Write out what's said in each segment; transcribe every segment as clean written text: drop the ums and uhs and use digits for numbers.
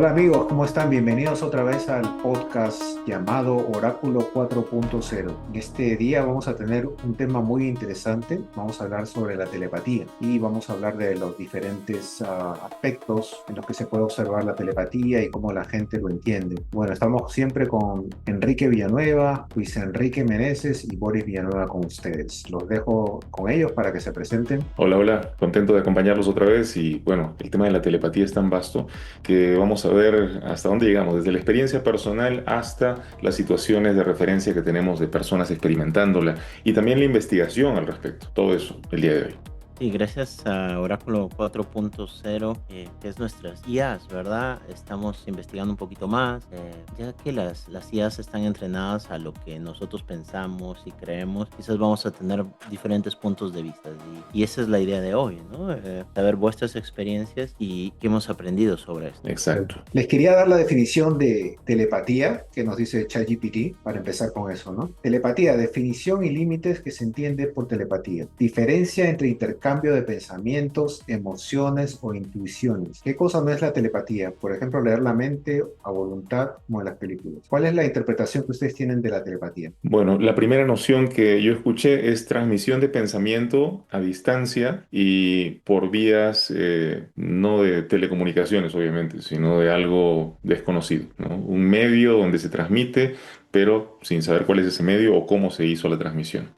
Hola amigos, ¿cómo están? Bienvenidos otra vez al podcast llamado Oráculo 4.0. En este día vamos a tener un tema muy interesante. Vamos a hablar sobre la telepatía y vamos a hablar de los diferentes aspectos en los que se puede observar la telepatía y cómo la gente lo entiende. Bueno, estamos siempre con Enrique Villanueva, Luis Enrique Meneses y Boris Villanueva con ustedes. Los dejo con ellos para que se presenten. Hola, hola, contento de acompañarlos otra vez y bueno, el tema de la telepatía es tan vasto que vamos a ver hasta dónde llegamos, desde la experiencia personal hasta las situaciones de referencia que tenemos de personas experimentándola y también la investigación al respecto, todo eso el día de hoy. Sí, gracias a Oráculo 4.0, que es nuestras IAs, ¿verdad? Estamos investigando un poquito más, ya que las IAs están entrenadas a lo que nosotros pensamos y creemos. Quizás vamos a tener diferentes puntos de vista y esa es la idea de hoy, ¿no? Saber vuestras experiencias y qué hemos aprendido sobre esto. Exacto. Les quería dar la definición de telepatía que nos dice ChatGPT para empezar con eso, ¿no? Telepatía, definición y límites que se entiende por telepatía. Diferencia entre intercambio de pensamientos, emociones o intuiciones. ¿Qué cosa no es la telepatía? Por ejemplo, leer la mente a voluntad como en las películas. ¿Cuál es la interpretación que ustedes tienen de la telepatía? Bueno, la primera noción que yo escuché es transmisión de pensamiento a distancia y por vías no de telecomunicaciones, obviamente, sino de algo desconocido, ¿no? Un medio donde se transmite, pero sin saber cuál es ese medio o cómo se hizo la transmisión.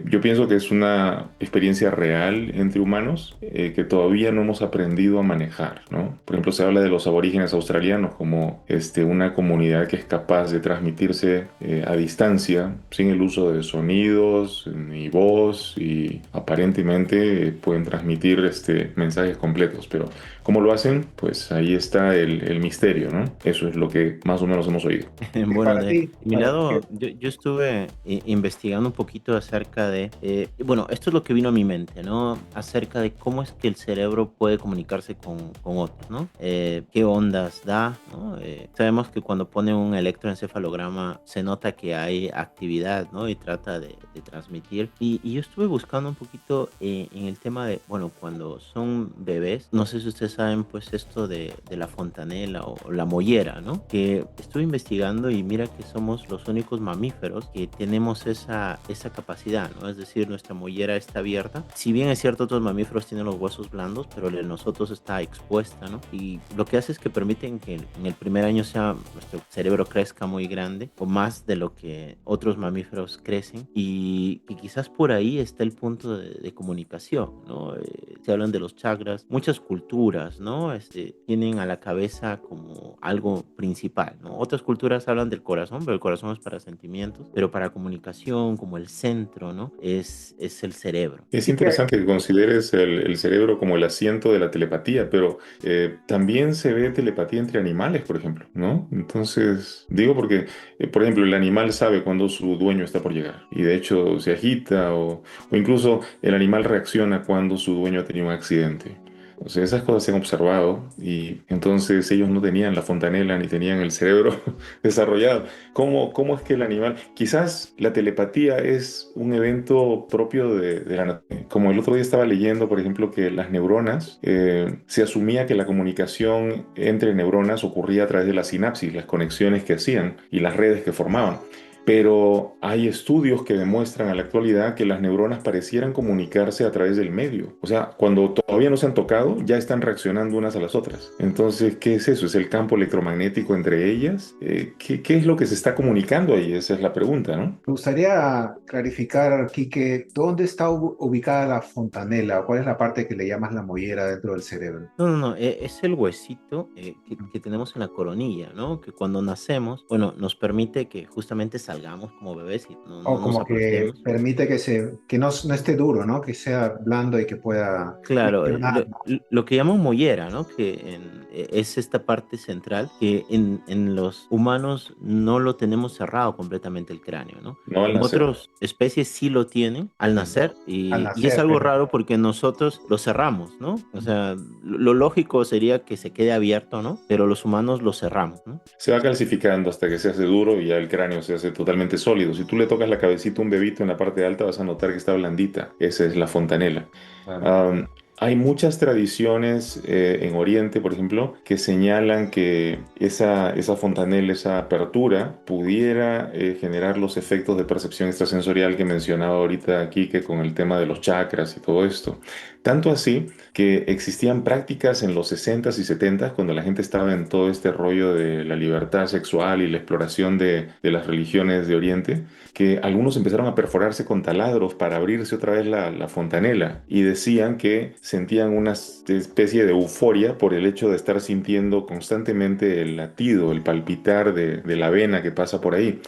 Yo pienso que es una experiencia real entre humanos que todavía no hemos aprendido a manejar, ¿no? Por ejemplo, se habla de los aborígenes australianos como una comunidad que es capaz de transmitirse a distancia sin el uso de sonidos ni voz y aparentemente pueden transmitir mensajes completos, pero ¿cómo lo hacen? Pues ahí está el misterio, ¿no? Eso es lo que más o menos hemos oído. Bueno, Para de ti, mi lado, yo estuve investigando un poquito acerca de, bueno, esto es lo que vino a mi mente, ¿no? Acerca de cómo es que el cerebro puede comunicarse con otros, ¿no? ¿Qué ondas da, ¿no? Sabemos que cuando pone un electroencefalograma se nota que hay actividad, ¿no? Y trata de transmitir. Y yo estuve buscando un poquito en el tema de, bueno, cuando son bebés, no sé si ustedes saben, pues esto de la fontanela o la mollera, ¿no? Que estuve investigando y mira que somos los únicos mamíferos que tenemos esa capacidad, ¿no? Es decir, nuestra mollera está abierta. Si bien es cierto, otros mamíferos tienen los huesos blandos, pero el de nosotros está expuesta, ¿no? Y lo que hace es que permiten que en el primer año sea nuestro cerebro crezca muy grande o más de lo que otros mamíferos crecen y quizás por ahí está el punto de comunicación, ¿no? Se hablan de los chakras, muchas culturas, ¿no? Tienen a la cabeza como algo principal, ¿no? Otras culturas hablan del corazón, pero el corazón es para sentimientos, pero para comunicación, como el centro, ¿no? Es el cerebro. Es interesante que consideres el cerebro como el asiento de la telepatía, pero también se ve telepatía entre animales, por ejemplo, ¿no? Entonces, digo porque, por ejemplo, el animal sabe cuando su dueño está por llegar y de hecho se agita o incluso el animal reacciona cuando su dueño ha tenido un accidente. O sea, esas cosas se han observado y entonces ellos no tenían la fontanela ni tenían el cerebro desarrollado. ¿Cómo es que el animal, quizás la telepatía es un evento propio de la naturaleza? Como el otro día estaba leyendo, por ejemplo, que las neuronas, se asumía que la comunicación entre neuronas ocurría a través de la sinapsis, las conexiones que hacían y las redes que formaban. Pero hay estudios que demuestran a la actualidad que las neuronas parecieran comunicarse a través del medio. O sea, cuando todavía no se han tocado, ya están reaccionando unas a las otras. Entonces, ¿qué es eso? ¿Es el campo electromagnético entre ellas? ¿Qué es lo que se está comunicando ahí? Esa es la pregunta, ¿no? me gustaría clarificar, Quique, ¿dónde está ubicada la fontanela? ¿Cuál es la parte que le llamas la mollera dentro del cerebro? No, no, no, es el huesito que tenemos en la coronilla, ¿no? Que cuando nacemos, bueno, nos permite que justamente salgamos como bebés y O no nos como que aplastemos. permite que no esté duro, ¿no? Que sea blando y que pueda Claro, funcionar. lo que llaman mollera, ¿no? Que es esta parte central que en los humanos no lo tenemos cerrado completamente el cráneo, ¿no? No al En nacer. otras especies sí lo tienen al Ujú. nacer Al y es nacer, algo pero raro porque nosotros lo cerramos, ¿no? O sea, lo lógico sería que se quede abierto, ¿no? Pero los humanos lo cerramos, ¿no? Se va calcificando hasta que se hace duro y ya el cráneo se hace totalmente sólido. Si tú le tocas la cabecita a un bebito en la parte alta, vas a notar que está blandita. Esa es la fontanela. claro. hay muchas tradiciones en Oriente, por ejemplo, que señalan que esa fontanela, esa apertura, pudiera generar los efectos de percepción extrasensorial que mencionaba ahorita aquí, que con el tema de los chakras y todo esto. Tanto así que existían prácticas en los 60s y 70s, cuando la gente estaba en todo este rollo de la libertad sexual y la exploración de las religiones de Oriente, que algunos empezaron a perforarse con taladros para abrirse otra vez la fontanela y decían que sentían una especie de euforia por el hecho de estar sintiendo constantemente el latido, el palpitar de la vena que pasa por ahí.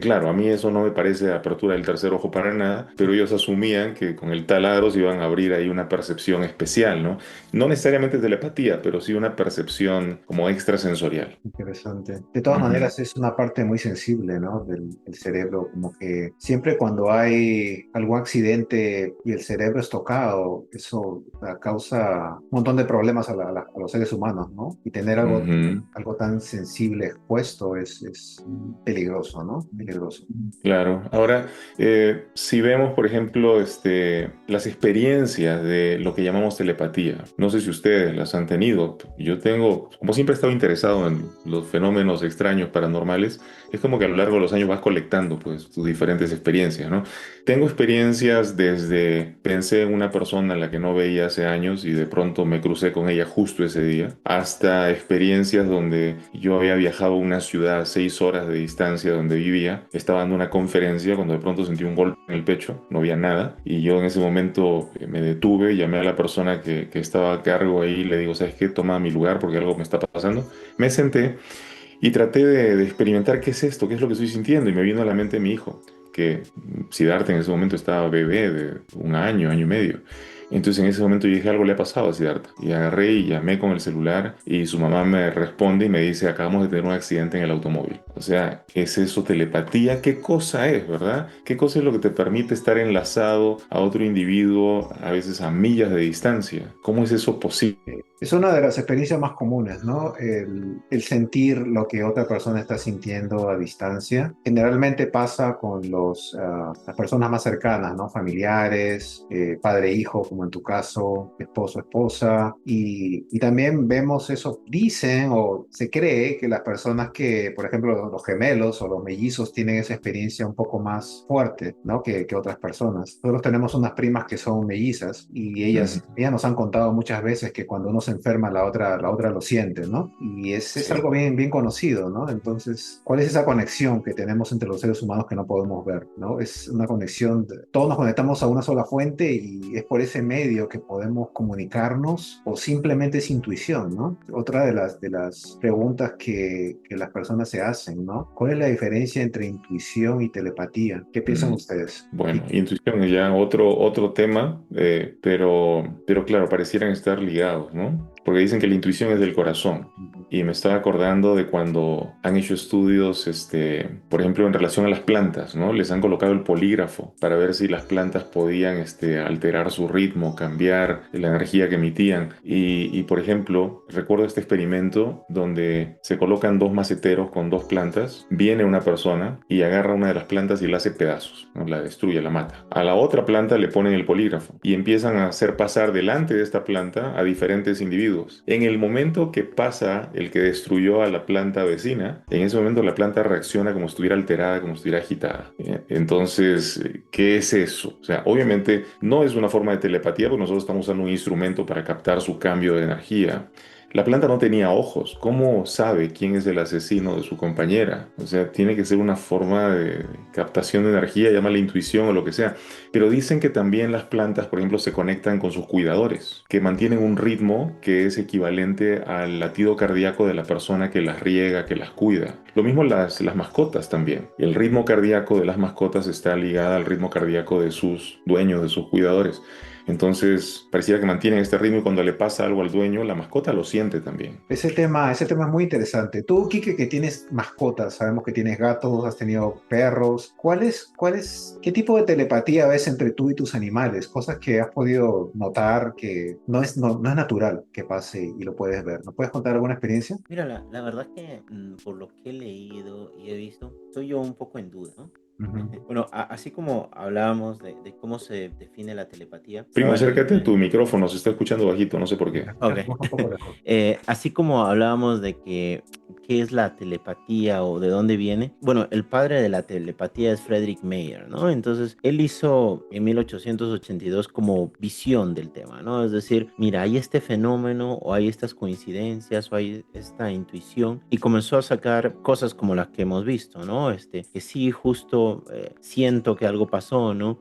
Claro, a mí eso no me parece apertura del tercer ojo para nada, pero ellos asumían que con el taladro se iban a abrir ahí una percepción especial, ¿no? No necesariamente telepatía, pero sí una percepción como extrasensorial. Interesante. De todas Ujú, maneras, es una parte muy sensible, ¿no? Del cerebro, como que siempre cuando hay algún accidente y el cerebro es tocado, eso causa un montón de problemas a los seres humanos, ¿no? Y tener ujú. algo tan sensible expuesto es peligroso, ¿no? Peligroso. Claro. Ahora, si vemos, por ejemplo, las experiencias de lo que llamamos telepatía, no sé si ustedes las han tenido. Yo tengo, como siempre he estado interesado en los fenómenos extraños paranormales, es como que a lo largo de los años vas colectando, pues, tus diferentes experiencias, ¿no? Tengo experiencias desde, pensé en una persona a la que no veía hace años y de pronto me crucé con ella justo ese día, hasta experiencias donde yo había viajado a una ciudad a 6 horas de distancia donde vivía, estaba dando una conferencia cuando de pronto sentí un golpe en el pecho, no había nada y yo en ese momento me detuve, llamé a la persona que estaba a cargo ahí y le digo, ¿sabes qué? Toma mi lugar porque algo me está pasando. Me senté y traté de experimentar qué es esto, qué es lo que estoy sintiendo y me vino a la mente mi hijo, que Siddhartha en ese momento estaba bebé de un año, año y medio. Entonces en ese momento yo dije, algo le ha pasado a Siddhartha. Y agarré y llamé con el celular y su mamá me responde y me dice, acabamos de tener un accidente en el automóvil. O sea, ¿es eso telepatía? ¿Qué cosa es, verdad? ¿Qué cosa es lo que te permite estar enlazado a otro individuo, a veces a millas de distancia? ¿Cómo es eso posible? Es una de las experiencias más comunes, ¿no? El sentir lo que otra persona está sintiendo a distancia. Generalmente pasa con las personas más cercanas, ¿no? Familiares, padre, hijo, como en tu caso, esposo, esposa. Y también vemos eso, dicen o se cree que las personas que, por ejemplo, los gemelos o los mellizos tienen esa experiencia un poco más fuerte, ¿no? Que otras personas. Nosotros tenemos unas primas que son mellizas y Ujú. ellas nos han contado muchas veces que cuando uno se enferma, la otra lo siente, ¿no? Y es Sí. algo bien conocido, ¿no? Entonces, ¿cuál es esa conexión que tenemos entre los seres humanos que no podemos ver, ¿no? Es una conexión, todos nos conectamos a una sola fuente y es por ese medio que podemos comunicarnos o simplemente es intuición, ¿no? Otra de las preguntas que las personas se hacen, ¿no? ¿Cuál es la diferencia entre intuición y telepatía? ¿Qué piensan Mm. ustedes? Bueno, Kike? intuición es ya otro tema, pero claro, parecieran estar ligados, ¿no? Porque dicen que la intuición es del corazón. Y me estaba acordando de cuando han hecho estudios, por ejemplo, en relación a las plantas, ¿no? Les han colocado el polígrafo para ver si las plantas podían, alterar su ritmo, cambiar la energía que emitían. Por ejemplo, recuerdo este experimento donde se colocan dos maceteros con dos plantas, viene una persona y agarra una de las plantas y la hace pedazos, ¿no? La destruye, la mata. A la otra planta le ponen el polígrafo y empiezan a hacer pasar delante de esta planta a diferentes individuos. En el momento que pasa el que destruyó a la planta vecina, en ese momento la planta reacciona como si estuviera alterada, como si estuviera agitada. Entonces, ¿qué es eso? O sea, obviamente no es una forma de telepatía porque nosotros estamos usando un instrumento para captar su cambio de energía. La planta no tenía ojos. ¿Cómo sabe quién es el asesino de su compañera? O sea, tiene que ser una forma de captación de energía, llámala intuición o lo que sea. Pero dicen que también las plantas, por ejemplo, se conectan con sus cuidadores, que mantienen un ritmo que es equivalente al latido cardíaco de la persona que las riega, que las cuida. Lo mismo las mascotas también. El ritmo cardíaco de las mascotas está ligado al ritmo cardíaco de sus dueños, de sus cuidadores. Entonces, pareciera que mantienen este ritmo y cuando le pasa algo al dueño, la mascota lo siente también. Ese tema es muy interesante. Tú, Kike, que tienes mascotas, sabemos que tienes gatos, has tenido perros. Qué tipo de telepatía ves entre tú y tus animales? Cosas que has podido notar que no es natural que pase y lo puedes ver. ¿Nos puedes contar alguna experiencia? Mira, la verdad que por lo que he leído y he visto, estoy yo un poco en duda, ¿no? Ujú. Bueno, así como hablábamos de cómo se define la telepatía, Primo, estaba acércate leyendo a tu micrófono, se está escuchando bajito, no sé por qué. Ok. Escuchamos un poco lejos. Así como hablábamos de que qué es la telepatía o de dónde viene, bueno, el padre de la telepatía es Friedrich Mayer, ¿no? Entonces, él hizo en 1882 como visión del tema, ¿no? Es decir, mira, hay este fenómeno o hay estas coincidencias o hay esta intuición y comenzó a sacar cosas como las que hemos visto, ¿no? Que sí, justo siento que algo pasó, ¿no?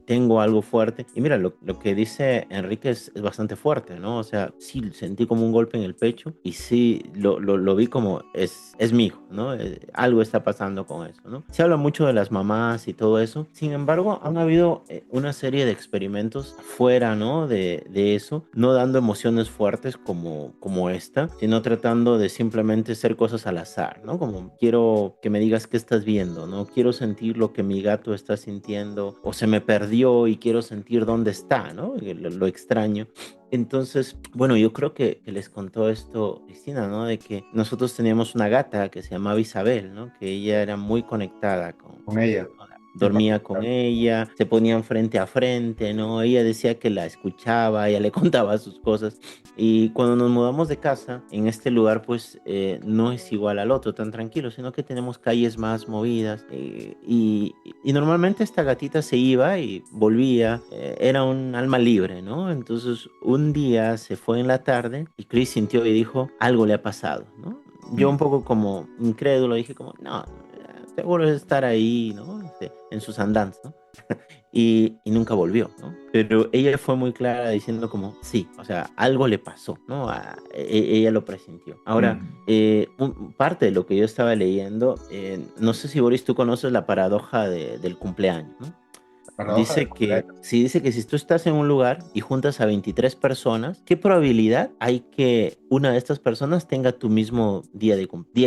Tengo algo fuerte. Y mira, lo que dice Enrique es bastante fuerte, ¿no? O sea, sí sentí como un golpe en el pecho y sí lo vi como es mi hijo, ¿no? Algo está pasando con eso, ¿no? Se habla mucho de las mamás y todo eso. Sin embargo, han habido una serie de experimentos fuera, ¿no? De eso, no dando emociones fuertes como esta, sino tratando de simplemente hacer cosas al azar, ¿no? Como quiero que me digas qué estás viendo, ¿no? Quiero sentir lo que mi gato está sintiendo o se me perdió y quiero sentir dónde está, ¿no? Lo extraño. Entonces, bueno, yo creo que les contó esto Cristina, ¿no? De que nosotros teníamos una gata que se llamaba Isabel, ¿no? Que ella era muy conectada Con ella, en dormía con particular. ella, se ponían frente a frente, ¿no? Ella decía que la escuchaba, ella le contaba sus cosas. Y cuando nos mudamos de casa, en este lugar, pues no es igual al otro, tan tranquilo, sino que tenemos calles más movidas. Y normalmente esta gatita se iba y volvía, era un alma libre, ¿no? Entonces un día se fue en la tarde y Chris sintió y dijo, algo le ha pasado, ¿no? Yo un Mm. poco como incrédulo dije como, no, seguro es estar ahí, ¿no? En sus andanzas, ¿no? Y nunca volvió, ¿no? Pero ella fue muy clara diciendo como, sí, o sea, algo le pasó, ¿no? Ella lo presintió. Ahora, Mm. parte de lo que yo estaba leyendo, no sé si Boris, tú conoces la paradoja del cumpleaños, ¿no? La paradoja del Dice que, cumpleaños. si dice que si tú estás en un lugar y juntas a 23 personas, ¿qué probabilidad hay que una de estas personas tenga tu mismo día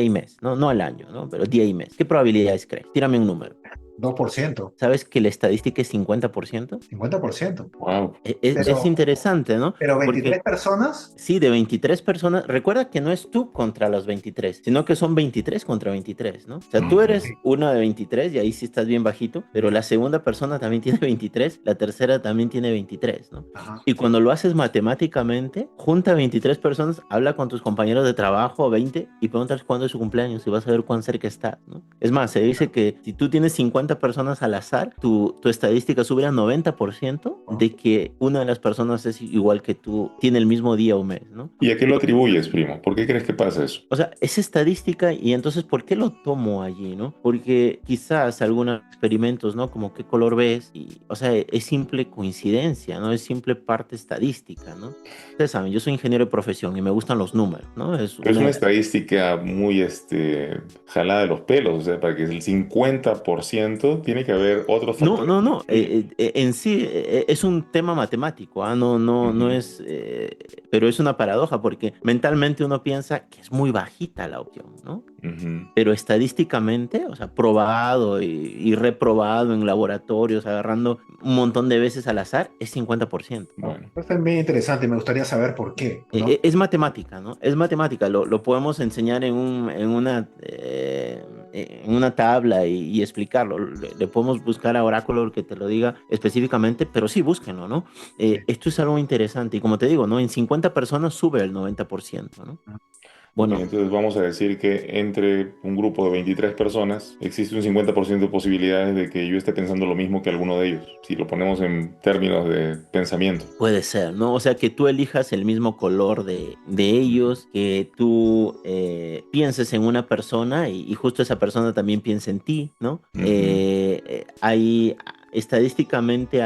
y mes? No, no al año, ¿no? Pero día y mes. ¿Qué probabilidades crees? Tírame un número. 2%, ¿Sabes que la estadística es 50%? 50%. Wow. Es Pero, interesante, ¿no? pero Porque 23 personas, sí, de 23 personas, recuerda que no es tú contra los 23, sino que son 23 contra 23, ¿no? O sea, tú Ujú. eres una de 23 y ahí sí estás bien bajito, pero la segunda persona también tiene 23, la tercera también tiene 23, ¿no? ajá, Y cuando lo haces matemáticamente, junta 23 personas, habla con tus compañeros de trabajo, 20, y pregúntales cuándo es su cumpleaños y vas a ver cuán cerca estás, ¿no? Es más, se dice que si tú tienes 50 personas al azar, tu estadística sube al 90% ¿no? de que una de las personas es igual que tú, tiene el mismo día o mes, ¿no? ¿Y a qué lo atribuyes, primo? ¿Por qué crees que pasa eso? O sea, es estadística y entonces, ¿por qué lo tomo allí, no? Porque quizás algunos experimentos, ¿no? Como qué color ves, y, o sea, es simple coincidencia, ¿no? Es simple parte estadística, ¿no? Ustedes saben, yo soy ingeniero de profesión y me gustan los números, ¿no? Es Pero es una una de las... estadística muy jalada de los pelos, o sea, para que el 50% tiene que haber otros No, factores no, que no. influyen. En sí es un tema matemático, ¿ah? No, no, no Ujú. es, pero es una paradoja porque mentalmente uno piensa que es muy bajita la opción, ¿no? Ujú. Pero estadísticamente, o sea, probado y reprobado en laboratorios, agarrando un montón de veces al azar, es 50%. ¿No? Bueno, Pues es bien interesante y me gustaría saber por qué, ¿no? Es matemática, ¿no? Es matemática, lo podemos enseñar en una tabla y explicarlo. Le podemos buscar a Oráculo que te lo diga específicamente, pero sí, búsquenlo, ¿no? Sí. Esto es algo interesante y como te digo, ¿no? En 50 personas sube el 90%, ¿no? ok, Bueno, entonces vamos a decir que entre un grupo de 23 personas existe un 50% de posibilidades de que yo esté pensando lo mismo que alguno de ellos, si lo ponemos en términos de pensamiento. puede ser, ¿no? O sea, que tú elijas el mismo color de ellos, que tú pienses en una persona y justo esa persona también piensa en ti, ¿no? Ujú. Estadísticamente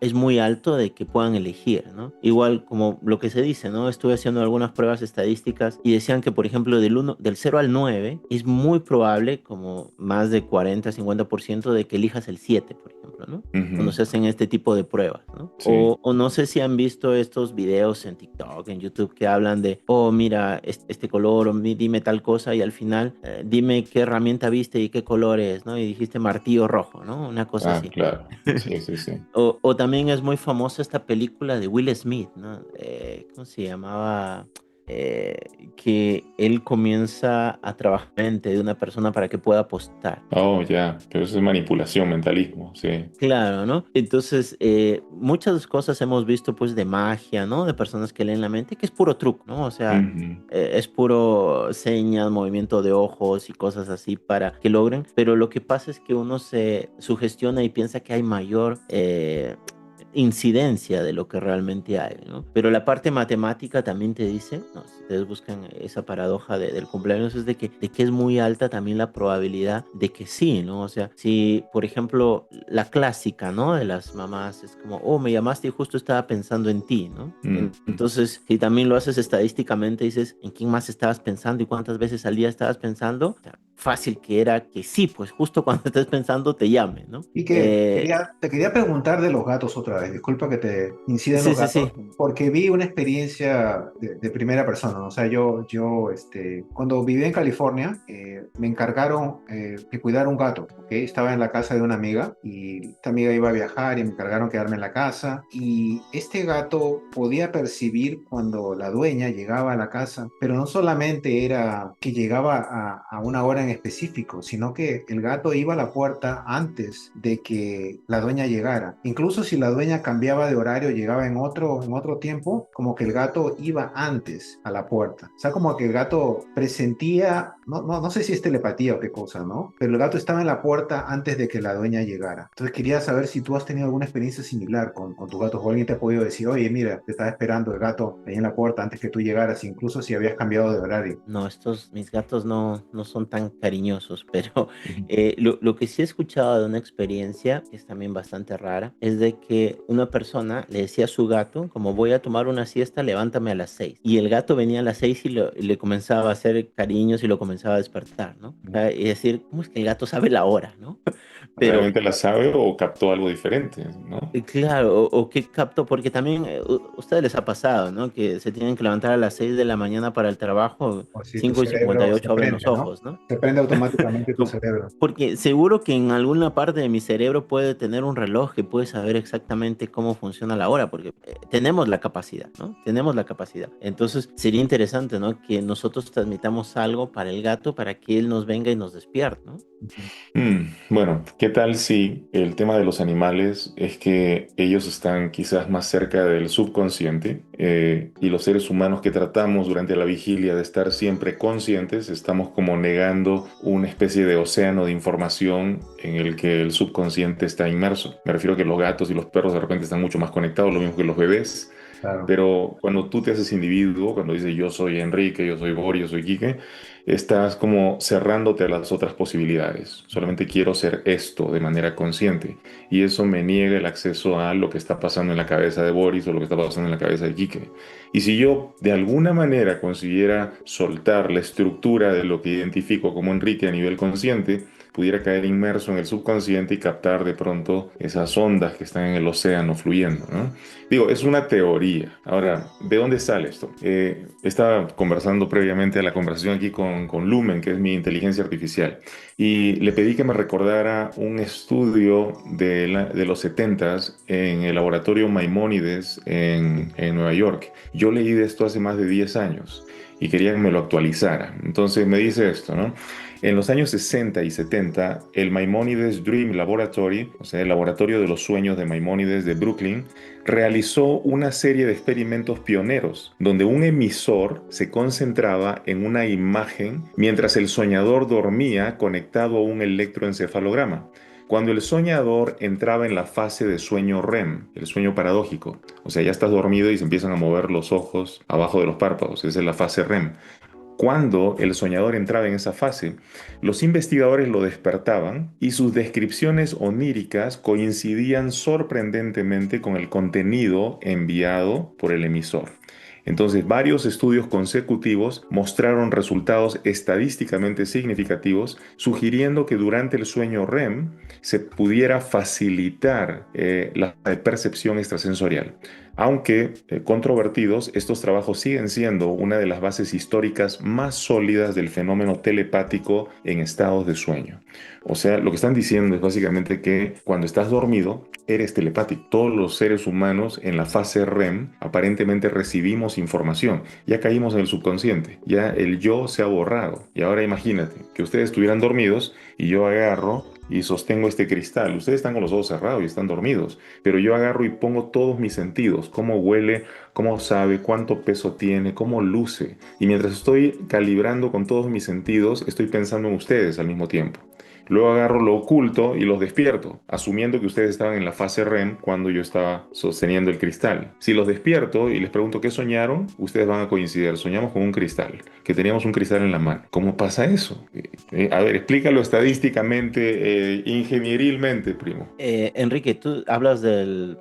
es muy alto de que puedan elegir, ¿no? Igual como lo que se dice, ¿no? Estuve haciendo algunas pruebas estadísticas y decían que, por ejemplo, del 0 al 9 es muy probable, como más de 40-50% de que elijas el 7 por ejemplo, ¿no? Cuando Ujú. se hacen este tipo de pruebas, ¿no? Sí. O no sé si han visto estos videos en TikTok, en YouTube, que hablan de, oh, mira, este color, o dime tal cosa, y al final, dime qué herramienta viste y qué color es, ¿no? Y dijiste martillo rojo, ¿no? Una cosa Ah, así. claro. Sí, sí, sí. O también es muy famosa esta película de Will Smith, ¿no? ¿Cómo se llamaba? que él comienza a trabajar en mente de una persona para que pueda apostar. Oh, ya, pero eso es manipulación, mentalismo, sí. Claro, ¿no? Entonces, muchas cosas hemos visto pues de magia, ¿no? De personas que leen la mente, que es puro truco, ¿no? O sea, Ujú. es puro señas, movimiento de ojos y cosas así para que logren, pero lo que pasa es que uno se sugestiona y piensa que hay mayor incidencia de lo que realmente hay, ¿no? Pero la parte matemática también te dice, no, si ustedes buscan esa paradoja del cumpleaños, es de que es muy alta también la probabilidad de que sí, ¿no? O sea, si, por ejemplo, la clásica, ¿no? De las mamás es como, oh, me llamaste y justo estaba pensando en ti, ¿no? Mm. Entonces, si también lo haces estadísticamente, dices, ¿en quién más estabas pensando y cuántas veces al día estabas pensando? O sea, fácil que era que sí, pues justo cuando estés pensando te llame, ¿no? Y que te quería preguntar de los gatos otra vez. Disculpa que te incida en los Sí, sí, gatos, sí. porque vi una experiencia de primera persona, ¿no? O sea, cuando viví en California, me encargaron de cuidar un gato, ¿ok? Estaba en la casa de una amiga y esta amiga iba a viajar y me encargaron quedarme en la casa. Y este gato podía percibir cuando la dueña llegaba a la casa, pero no solamente era que llegaba a una hora en específico, sino que el gato iba a la puerta antes de que la dueña llegara. Incluso si la dueña cambiaba de horario, llegaba en otro tiempo, como que el gato iba antes a la puerta. O sea, como que el gato presentía, no sé si es telepatía o qué cosa, ¿no? Pero el gato estaba en la puerta antes de que la dueña llegara. Entonces quería saber si tú has tenido alguna experiencia similar con tu gato o alguien te ha podido decir, oye, mira, te estaba esperando el gato ahí en la puerta antes que tú llegaras, incluso si habías cambiado de horario. No, mis gatos no son tan cariñosos, pero Ujú. lo que sí he escuchado de una experiencia, que es también bastante rara, es de que una persona le decía a su gato, como voy a tomar una siesta, levántame a las 6. Y el gato venía a las 6 y le comenzaba a hacer cariños y lo comenzaba a despertar, ¿no? O sea, y decir, ¿cómo es que el gato sabe la hora, ¿no? Pero ¿Realmente la sabe o captó algo diferente, ¿no? claro, o qué capto, porque también ustedes les ha pasado, ¿no? Que se tienen que levantar a las 6 de la mañana para el trabajo, O si tu 5 y cincuenta y cerebro se ocho abren los prende, ¿no? ojos, ¿no? Se prende automáticamente tu cerebro. Porque seguro que en alguna parte de mi cerebro puede tener un reloj que puede saber exactamente cómo funciona la hora, porque tenemos la capacidad, ¿no? Tenemos la capacidad. Entonces sería interesante, ¿no? Que nosotros transmitamos algo para el gato para que él nos venga y nos despierte, ¿no? Bueno, ¿qué tal si el tema de los animales es que ellos están quizás más cerca del subconsciente y los seres humanos que tratamos durante la vigilia de estar siempre conscientes, estamos como negando una especie de océano de información en el que el subconsciente está inmerso? Me refiero a que los gatos y los perros de repente están mucho más conectados, lo mismo que los bebés. Claro. Pero cuando tú te haces individuo, cuando dices yo soy Enrique, yo soy Boris, yo soy Quique, estás como cerrándote a las otras posibilidades. Solamente quiero ser esto de manera consciente. Y eso me niega el acceso a lo que está pasando en la cabeza de Boris o lo que está pasando en la cabeza de Quique. Y si yo de alguna manera consiguiera soltar la estructura de lo que identifico como Enrique a nivel consciente, pudiera caer inmerso en el subconsciente y captar de pronto esas ondas que están en el océano fluyendo, ¿no? Digo, es una teoría. Ahora, ¿de dónde sale esto? Estaba conversando previamente a la conversación aquí con Lumen, que es mi inteligencia artificial, y le pedí que me recordara un estudio de los 70s en el laboratorio Maimónides en Nueva York. Yo leí de esto hace más de 10 años y quería que me lo actualizara. Entonces me dice esto, ¿no? En los años 60 y 70, el Maimonides Dream Laboratory, o sea, el laboratorio de los sueños de Maimónides de Brooklyn, realizó una serie de experimentos pioneros, donde un emisor se concentraba en una imagen mientras el soñador dormía conectado a un electroencefalograma. Cuando el soñador entraba en la fase de sueño REM, el sueño paradójico, o sea, ya estás dormido y se empiezan a mover los ojos abajo de los párpados, esa es la fase REM. Cuando el soñador entraba en esa fase, los investigadores lo despertaban y sus descripciones oníricas coincidían sorprendentemente con el contenido enviado por el emisor. Entonces, varios estudios consecutivos mostraron resultados estadísticamente significativos, sugiriendo que durante el sueño REM se pudiera facilitar la percepción extrasensorial. Aunque controvertidos, estos trabajos siguen siendo una de las bases históricas más sólidas del fenómeno telepático en estados de sueño. O sea, lo que están diciendo es básicamente que cuando estás dormido, eres telepático. Todos los seres humanos en la fase REM aparentemente recibimos información. Ya caímos en el subconsciente, ya el yo se ha borrado. Y ahora imagínate que ustedes estuvieran dormidos y yo agarro y sostengo este cristal. Ustedes están con los ojos cerrados y están dormidos, pero yo agarro y pongo todos mis sentidos, cómo huele, cómo sabe, cuánto peso tiene, cómo luce. Y mientras estoy calibrando con todos mis sentidos, estoy pensando en ustedes al mismo tiempo. Luego agarro lo oculto y los despierto, asumiendo que ustedes estaban en la fase REM cuando yo estaba sosteniendo el cristal. Si los despierto y les pregunto qué soñaron, ustedes van a coincidir. Soñamos con un cristal, que teníamos un cristal en la mano. ¿Cómo pasa eso? A ver, explícalo estadísticamente, ingenierilmente, primo. Enrique, tú hablas del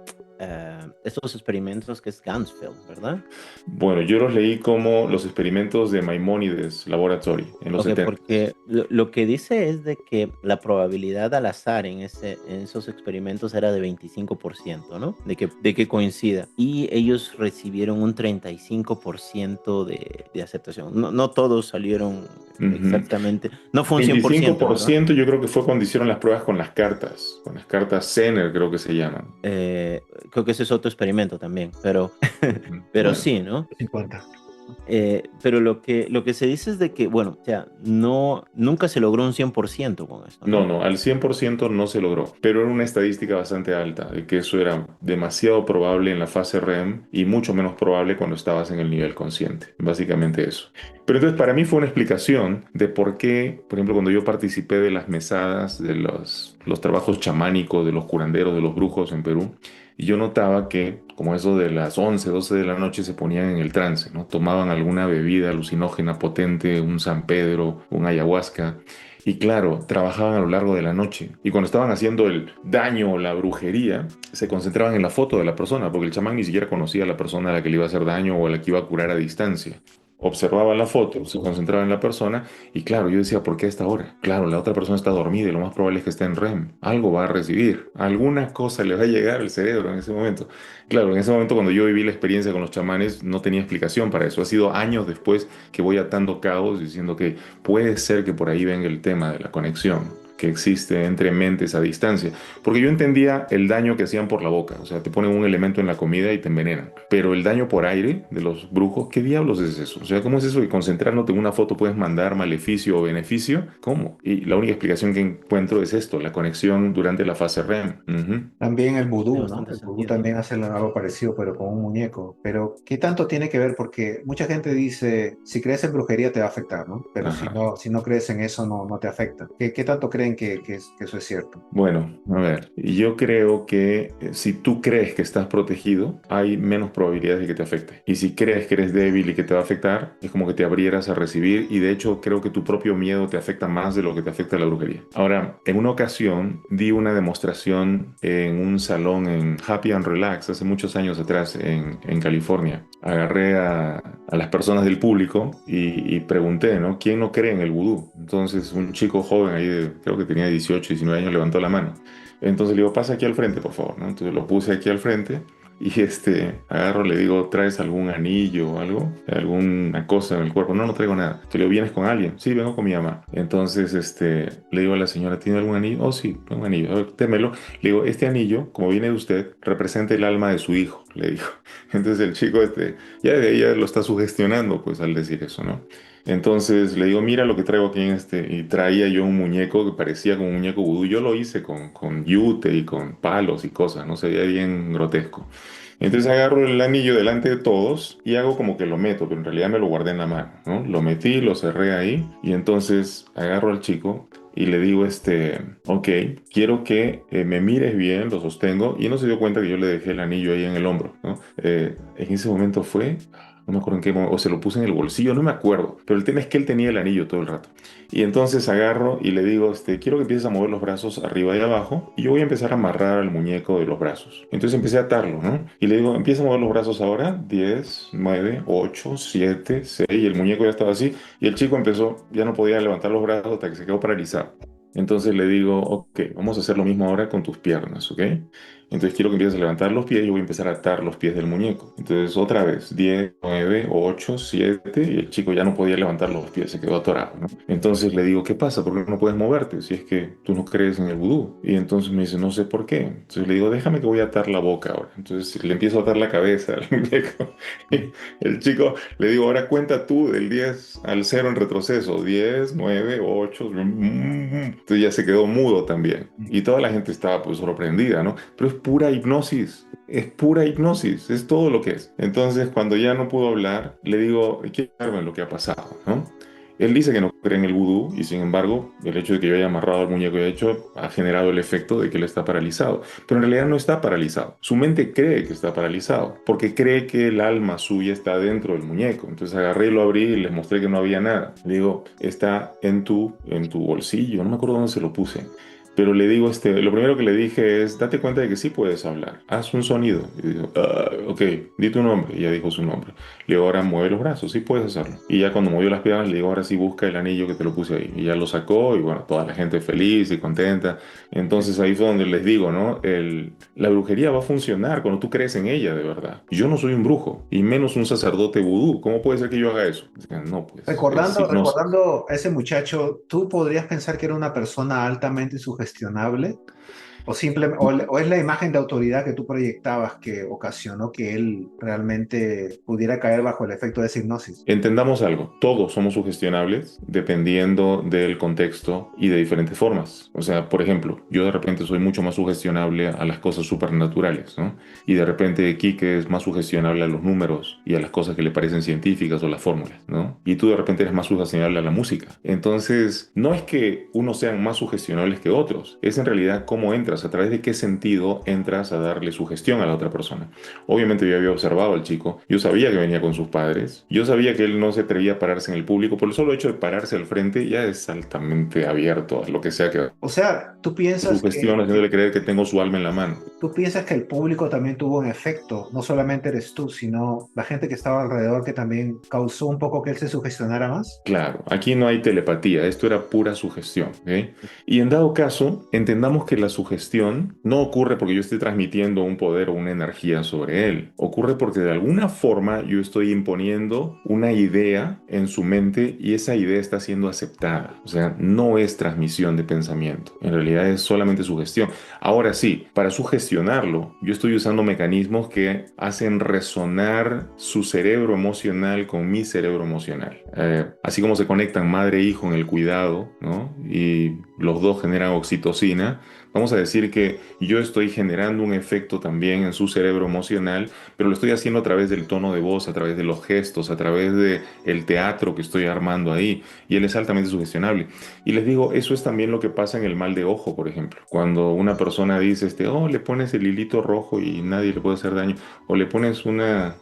estos experimentos que es Ganzfeld, ¿verdad? Bueno, yo los leí como los experimentos de Maimonides Laboratory en los Ok, 70. porque lo que dice es de que la probabilidad al azar en esos experimentos era de 25%, ¿no? De que coincida. Y ellos recibieron un 35% de aceptación. No, no todos salieron Ujú. exactamente. No fue un 100%, ¿verdad? 25% yo creo que fue cuando hicieron las pruebas con las cartas Zener creo que se llaman. Creo que ese es otro experimento también, pero, Ujú. pero Bueno, sí, ¿no? 50. Pero lo que se dice es de que, bueno, o sea, no, nunca se logró un 100% con eso, no, ¿no? no, al 100% no se logró, pero era una estadística bastante alta, de que eso era demasiado probable en la fase REM y mucho menos probable cuando estabas en el nivel consciente, básicamente eso. Pero entonces para mí fue una explicación de por qué, por ejemplo, cuando yo participé de las mesadas, de los trabajos chamánicos, de los curanderos, de los brujos en Perú, y yo notaba que como eso de las 11, 12 de la noche se ponían en el trance, ¿no? Tomaban alguna bebida alucinógena potente, un San Pedro, un ayahuasca. Y claro, trabajaban a lo largo de la noche. Y cuando estaban haciendo el daño o la brujería, se concentraban en la foto de la persona, porque el chamán ni siquiera conocía a la persona a la que le iba a hacer daño o a la que iba a curar a distancia. Observaba la foto, se concentraba en la persona y claro, yo decía, ¿por qué a esta hora? Claro, la otra persona está dormida y lo más probable es que esté en REM. Algo va a recibir, alguna cosa le va a llegar al cerebro en ese momento. Claro, en ese momento cuando yo viví la experiencia con los chamanes no tenía explicación para eso. Ha sido años después que voy atando cabos diciendo que puede ser que por ahí venga el tema de la conexión que existe entre mentes a distancia. Porque yo entendía el daño que hacían por la boca, o sea, te ponen un elemento en la comida y te envenenan. Pero el daño por aire de los brujos, ¿qué diablos es eso? O sea, ¿cómo es eso que concentrándote en una foto puedes mandar maleficio o beneficio? ¿Cómo? Y la única explicación que encuentro es esto, la conexión durante la fase REM. Ujú. También el Tiene vudú, ¿no? bastante El vudú sentido, ¿no? también hace algo parecido, pero con un muñeco. Pero, ¿qué tanto tiene que ver? Porque mucha gente dice, si crees en brujería te va a afectar, ¿no? Pero si Ajá. no, si no crees en eso, no, no te afecta. ¿Qué tanto creen que eso es cierto? Bueno, a ver, yo creo que si tú crees que estás protegido, hay menos probabilidades de que te afecte. Y si crees que eres débil y que te va a afectar, es como que te abrieras a recibir y de hecho creo que tu propio miedo te afecta más de lo que te afecta la brujería. Ahora, en una ocasión di una demostración en un salón en Happy and Relax hace muchos años atrás en California. Agarré a las personas del público y pregunté, ¿no? ¿Quién no cree en el vudú? Entonces un chico joven ahí, creo que tenía 18, 19 años, levantó la mano. Entonces le digo, pasa aquí al frente, por favor, ¿no? Entonces lo puse aquí al frente y agarro, le digo, ¿traes algún anillo o algo? ¿Alguna cosa en el cuerpo? No, no traigo nada. Te le digo, ¿vienes con alguien? Sí, vengo con mi mamá. Entonces, le digo a la señora, ¿tiene algún anillo? Oh, sí, tengo un anillo. A ver, démelo. Le digo, este anillo, como viene de usted, representa el alma de su hijo, le digo. Entonces el chico, ya de ahí ya lo está sugestionando, pues, al decir eso, ¿no? Entonces le digo, mira lo que traigo aquí y traía yo un muñeco que parecía como un muñeco vudú. Yo lo hice con yute y con palos y cosas, no se veía bien grotesco. Entonces agarro el anillo delante de todos y hago como que lo meto, pero en realidad me lo guardé en la mano, ¿no? Lo metí, lo cerré ahí y entonces agarro al chico y le digo, ok, quiero que me mires bien, lo sostengo y no se dio cuenta que yo le dejé el anillo ahí en el hombro, ¿no? En ese momento fue... No me acuerdo en qué momento, o se lo puse en el bolsillo, no me acuerdo. Pero el tema es que él tenía el anillo todo el rato. Y entonces agarro y le digo, quiero que empieces a mover los brazos arriba y abajo. Y yo voy a empezar a amarrar al muñeco de los brazos. Entonces empecé a atarlo, ¿no? Y le digo, empieza a mover los brazos ahora. 10, 9, 8, 7, 6. Y el muñeco ya estaba así. Y el chico empezó, ya no podía levantar los brazos hasta que se quedó paralizado. Entonces le digo, ok, vamos a hacer lo mismo ahora con tus piernas, ¿ok? Entonces quiero que empieces a levantar los pies y yo voy a empezar a atar los pies del muñeco. Entonces otra vez, 10, 9, 8, 7 y el chico ya no podía levantar los pies, se quedó atorado, ¿no? Entonces le digo, ¿qué pasa? ¿Por qué no puedes moverte si es que tú no crees en el vudú? Y entonces me dice, no sé por qué. Entonces le digo, déjame que voy a atar la boca ahora. Entonces le empiezo a atar la cabeza al muñeco. Y el chico le digo, ahora cuenta tú del 10 al 0 en retroceso. 10, 9, 8. Entonces ya se quedó mudo también. Y toda la gente estaba pues sorprendida, ¿no? Pero es pura hipnosis. Es pura hipnosis, es todo lo que es. Entonces, cuando ya no pudo hablar, le digo, quiero explicarme lo que ha pasado, ¿no? Él dice que no cree en el vudú y sin embargo el hecho de que yo haya amarrado al muñeco y haya hecho ha generado el efecto de que él está paralizado. Pero en realidad no está paralizado. Su mente cree que está paralizado porque cree que el alma suya está dentro del muñeco. Entonces agarré y lo abrí y les mostré que no había nada. Le digo, está en tu bolsillo, no me acuerdo dónde se lo puse. Pero le digo, lo primero que le dije es, date cuenta de que sí puedes hablar, haz un sonido. Y digo, ok, di tu nombre. Y ya dijo su nombre. Le digo, ahora mueve los brazos, sí puedes hacerlo. Y ya cuando movió las piernas, le digo, ahora sí busca el anillo que te lo puse ahí. Y ya lo sacó y bueno, toda la gente feliz y contenta. Entonces ahí fue donde les digo, ¿no? La brujería va a funcionar cuando tú crees en ella de verdad. Yo no soy un brujo, y menos un sacerdote vudú. ¿Cómo puede ser que yo haga eso? No, pues, es hipnosis. Recordando a ese muchacho, ¿tú podrías pensar que era una persona altamente sugestionable? ¿O, o es la imagen de autoridad que tú proyectabas que ocasionó que él realmente pudiera caer bajo el efecto de esa hipnosis? Entendamos algo, todos somos sugestionables dependiendo del contexto y de diferentes formas. O sea, por ejemplo, yo de repente soy mucho más sugestionable a las cosas supernaturales, ¿no? Y de repente Quique es más sugestionable a los números y a las cosas que le parecen científicas o las fórmulas, ¿no? Y tú de repente eres más sugestionable a la música. Entonces, no es que unos sean más sugestionables que otros, es en realidad cómo entras, a través de qué sentido entras a darle sugestión a la otra persona. Obviamente yo había observado al chico, yo sabía que venía con sus padres, yo sabía que él no se atrevía a pararse en el público, por el solo hecho de pararse al frente ya es altamente abierto a lo que sea que O sea, sugestión, haciéndole creer que tengo su alma en la mano. tú piensas que el público también tuvo un efecto, no solamente eres tú, sino la gente que estaba alrededor que también causó un poco que él se sugestionara más. Claro, aquí no hay telepatía, esto era pura sugestión, ¿ok? Y en dado caso, entendamos que la sugestión no ocurre porque yo esté transmitiendo un poder o una energía sobre él, ocurre porque de alguna forma yo estoy imponiendo una idea en su mente y esa idea está siendo aceptada. O sea, no es transmisión de pensamiento, en realidad es solamente sugestión. Ahora sí, para sugestionarlo, yo estoy usando mecanismos que hacen resonar su cerebro emocional con mi cerebro emocional. Así como se conectan madre e hijo en el cuidado, ¿no? Y los dos generan oxitocina, vamos a decir que yo estoy generando un efecto también en su cerebro emocional, pero lo estoy haciendo a través del tono de voz, a través de los gestos, a través de el teatro que estoy armando ahí, y él es altamente sugestionable. Y les digo, eso es también lo que pasa en el mal de ojo, por ejemplo. Cuando una persona dice, oh, le pones el hilito rojo y nadie le puede hacer daño, o le pones una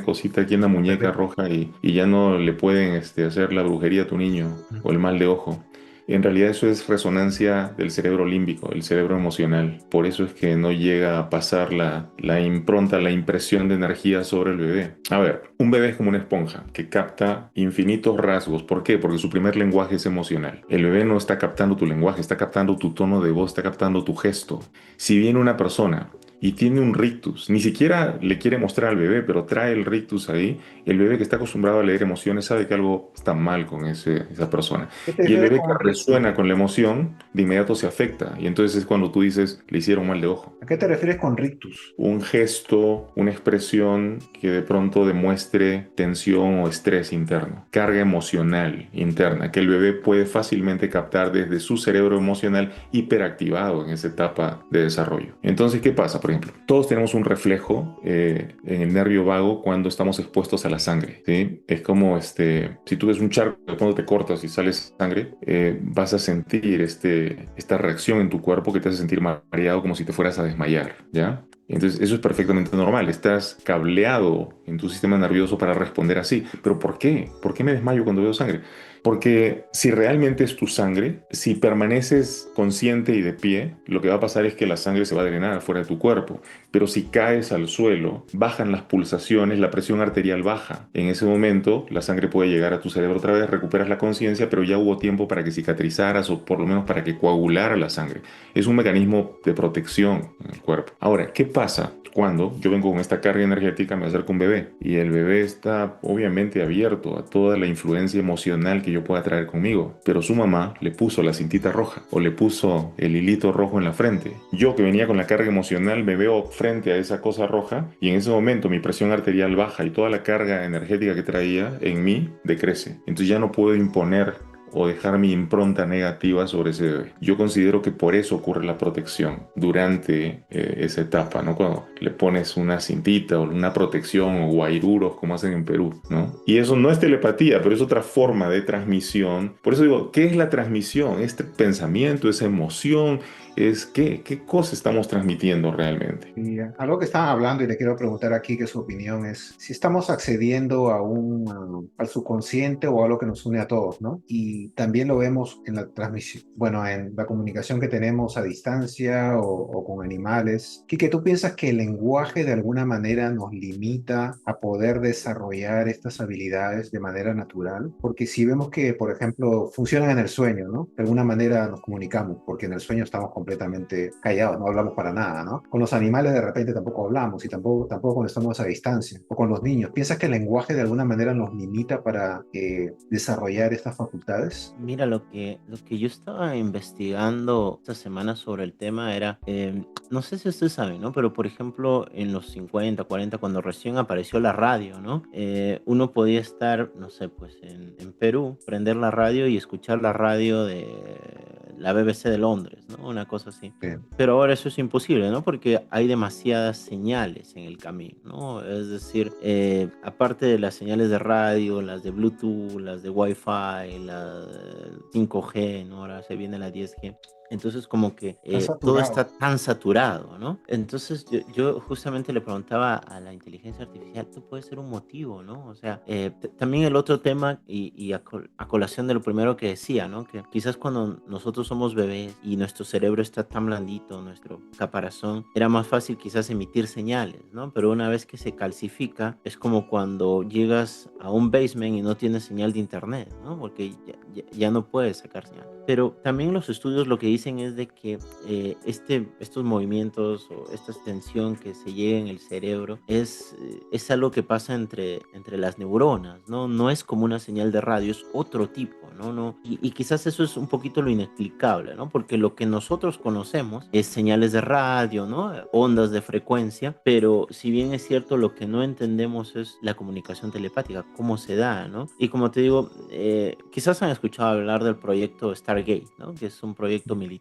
cosita aquí en la muñeca roja y ya no le pueden hacer la brujería a tu niño, o el mal de ojo. En realidad eso es resonancia del cerebro límbico, el cerebro emocional. Por eso es que no llega a pasar la impronta, la impresión de energía sobre el bebé. A ver, un bebé es como una esponja que capta infinitos rasgos. ¿Por qué? Porque su primer lenguaje es emocional. El bebé no está captando tu lenguaje, está captando tu tono de voz, está captando tu gesto. Si viene una persona y tiene un rictus, ni siquiera le quiere mostrar al bebé, pero trae el rictus ahí, el bebé que está acostumbrado a leer emociones sabe que algo está mal con esa persona. ¿Qué te Y el refieres bebé que con rictus? resuena con la emoción, de inmediato se afecta. Y entonces es cuando tú dices, le hicieron mal de ojo. ¿A qué te refieres con rictus? Un gesto, una expresión que de pronto demuestre tensión o estrés interno, carga emocional interna, que el bebé puede fácilmente captar desde su cerebro emocional hiperactivado en esa etapa de desarrollo. Entonces, ¿qué pasa? Por ejemplo, todos tenemos un reflejo en el nervio vago cuando estamos expuestos a la sangre, ¿sí? Es como si tú ves un charco, cuando te cortas y sale sangre, vas a sentir esta reacción en tu cuerpo que te hace sentir mareado como si te fueras a desmayar, ¿ya? Entonces, eso es perfectamente normal. Estás cableado en tu sistema nervioso para responder así. ¿Pero por qué? ¿Por qué me desmayo cuando veo sangre? Porque si realmente es tu sangre, si permaneces consciente y de pie, lo que va a pasar es que la sangre se va a drenar fuera de tu cuerpo. Pero si caes al suelo, bajan las pulsaciones, la presión arterial baja. En ese momento, la sangre puede llegar a tu cerebro otra vez, recuperas la conciencia, pero ya hubo tiempo para que cicatrizaras o por lo menos para que coagulara la sangre. Es un mecanismo de protección en el cuerpo. Ahora, ¿qué pasa cuando yo vengo con esta carga energética, me acerco a un bebé y el bebé está obviamente abierto a toda la influencia emocional que yo pueda traer conmigo, pero su mamá le puso la cintita roja o le puso el hilito rojo en la frente? Yo que venía con la carga emocional me veo frente a esa cosa roja y en ese momento mi presión arterial baja y toda la carga energética que traía en mí decrece. Entonces ya no puedo imponer o dejar mi impronta negativa sobre ese bebé. Yo considero que por eso ocurre la protección durante esa etapa, ¿no? Cuando le pones una cintita o una protección o guairuros como hacen en Perú, ¿no? Y eso no es telepatía, pero es otra forma de transmisión. Por eso digo, ¿qué es la transmisión? Este pensamiento, esa emoción, es qué cosa estamos transmitiendo realmente. Y algo que estaban hablando y le quiero preguntar aquí que su opinión es si estamos accediendo a al subconsciente o a algo que nos une a todos, ¿no? Y también lo vemos en la transmisión, bueno, en la comunicación que tenemos a distancia o con animales. Quique, ¿tú piensas que el lenguaje de alguna manera nos limita a poder desarrollar estas habilidades de manera natural? Porque si vemos que, por ejemplo, funcionan en el sueño, ¿no? De alguna manera nos comunicamos, porque en el sueño estamos completamente callados, no hablamos para nada, ¿no? Con los animales de repente tampoco hablamos y tampoco cuando estamos a distancia. O con los niños. ¿Piensas que el lenguaje de alguna manera nos limita para desarrollar estas facultades? Mira, lo que yo estaba investigando esta semana sobre el tema era, no sé si ustedes saben, ¿no? Pero por ejemplo, en los 50, 40, cuando recién apareció la radio, ¿no? Uno podía estar, no sé, pues en Perú, prender la radio y escuchar la radio de la BBC de Londres, ¿no? Una cosa así. Bien. Pero ahora eso es imposible, ¿no? Porque hay demasiadas señales en el camino, ¿no? Es decir, aparte de las señales de radio, las de Bluetooth, las de Wi-Fi, la 5G, ¿no? Ahora se viene la 10G. Entonces como que Está todo saturado. está tan saturado, ¿no? Entonces yo justamente le preguntaba a la inteligencia artificial, ¿qué puede ser un motivo, ¿no? O sea, también el otro tema y a colación de lo primero que decía, ¿no? Que quizás cuando nosotros somos bebés y nuestro cerebro está tan blandito, nuestro caparazón, era más fácil quizás emitir señales, ¿no? Pero una vez que se calcifica, es como cuando llegas a un basement y no tienes señal de internet, ¿no? Porque ya no puedes sacar señal. Pero también los estudios lo que dicen es de que estos movimientos o esta tensión que se llega en el cerebro es algo que pasa entre las neuronas, ¿no? No es como una señal de radio, es otro tipo, ¿no? Y quizás eso es un poquito lo inexplicable, ¿no? Porque lo que nosotros conocemos es señales de radio, ¿no? Ondas de frecuencia, pero si bien es cierto, lo que no entendemos es la comunicación telepática, cómo se da, ¿no? Y como te digo, quizás han escuchado hablar del proyecto Stargate, ¿no? Que es un proyecto militar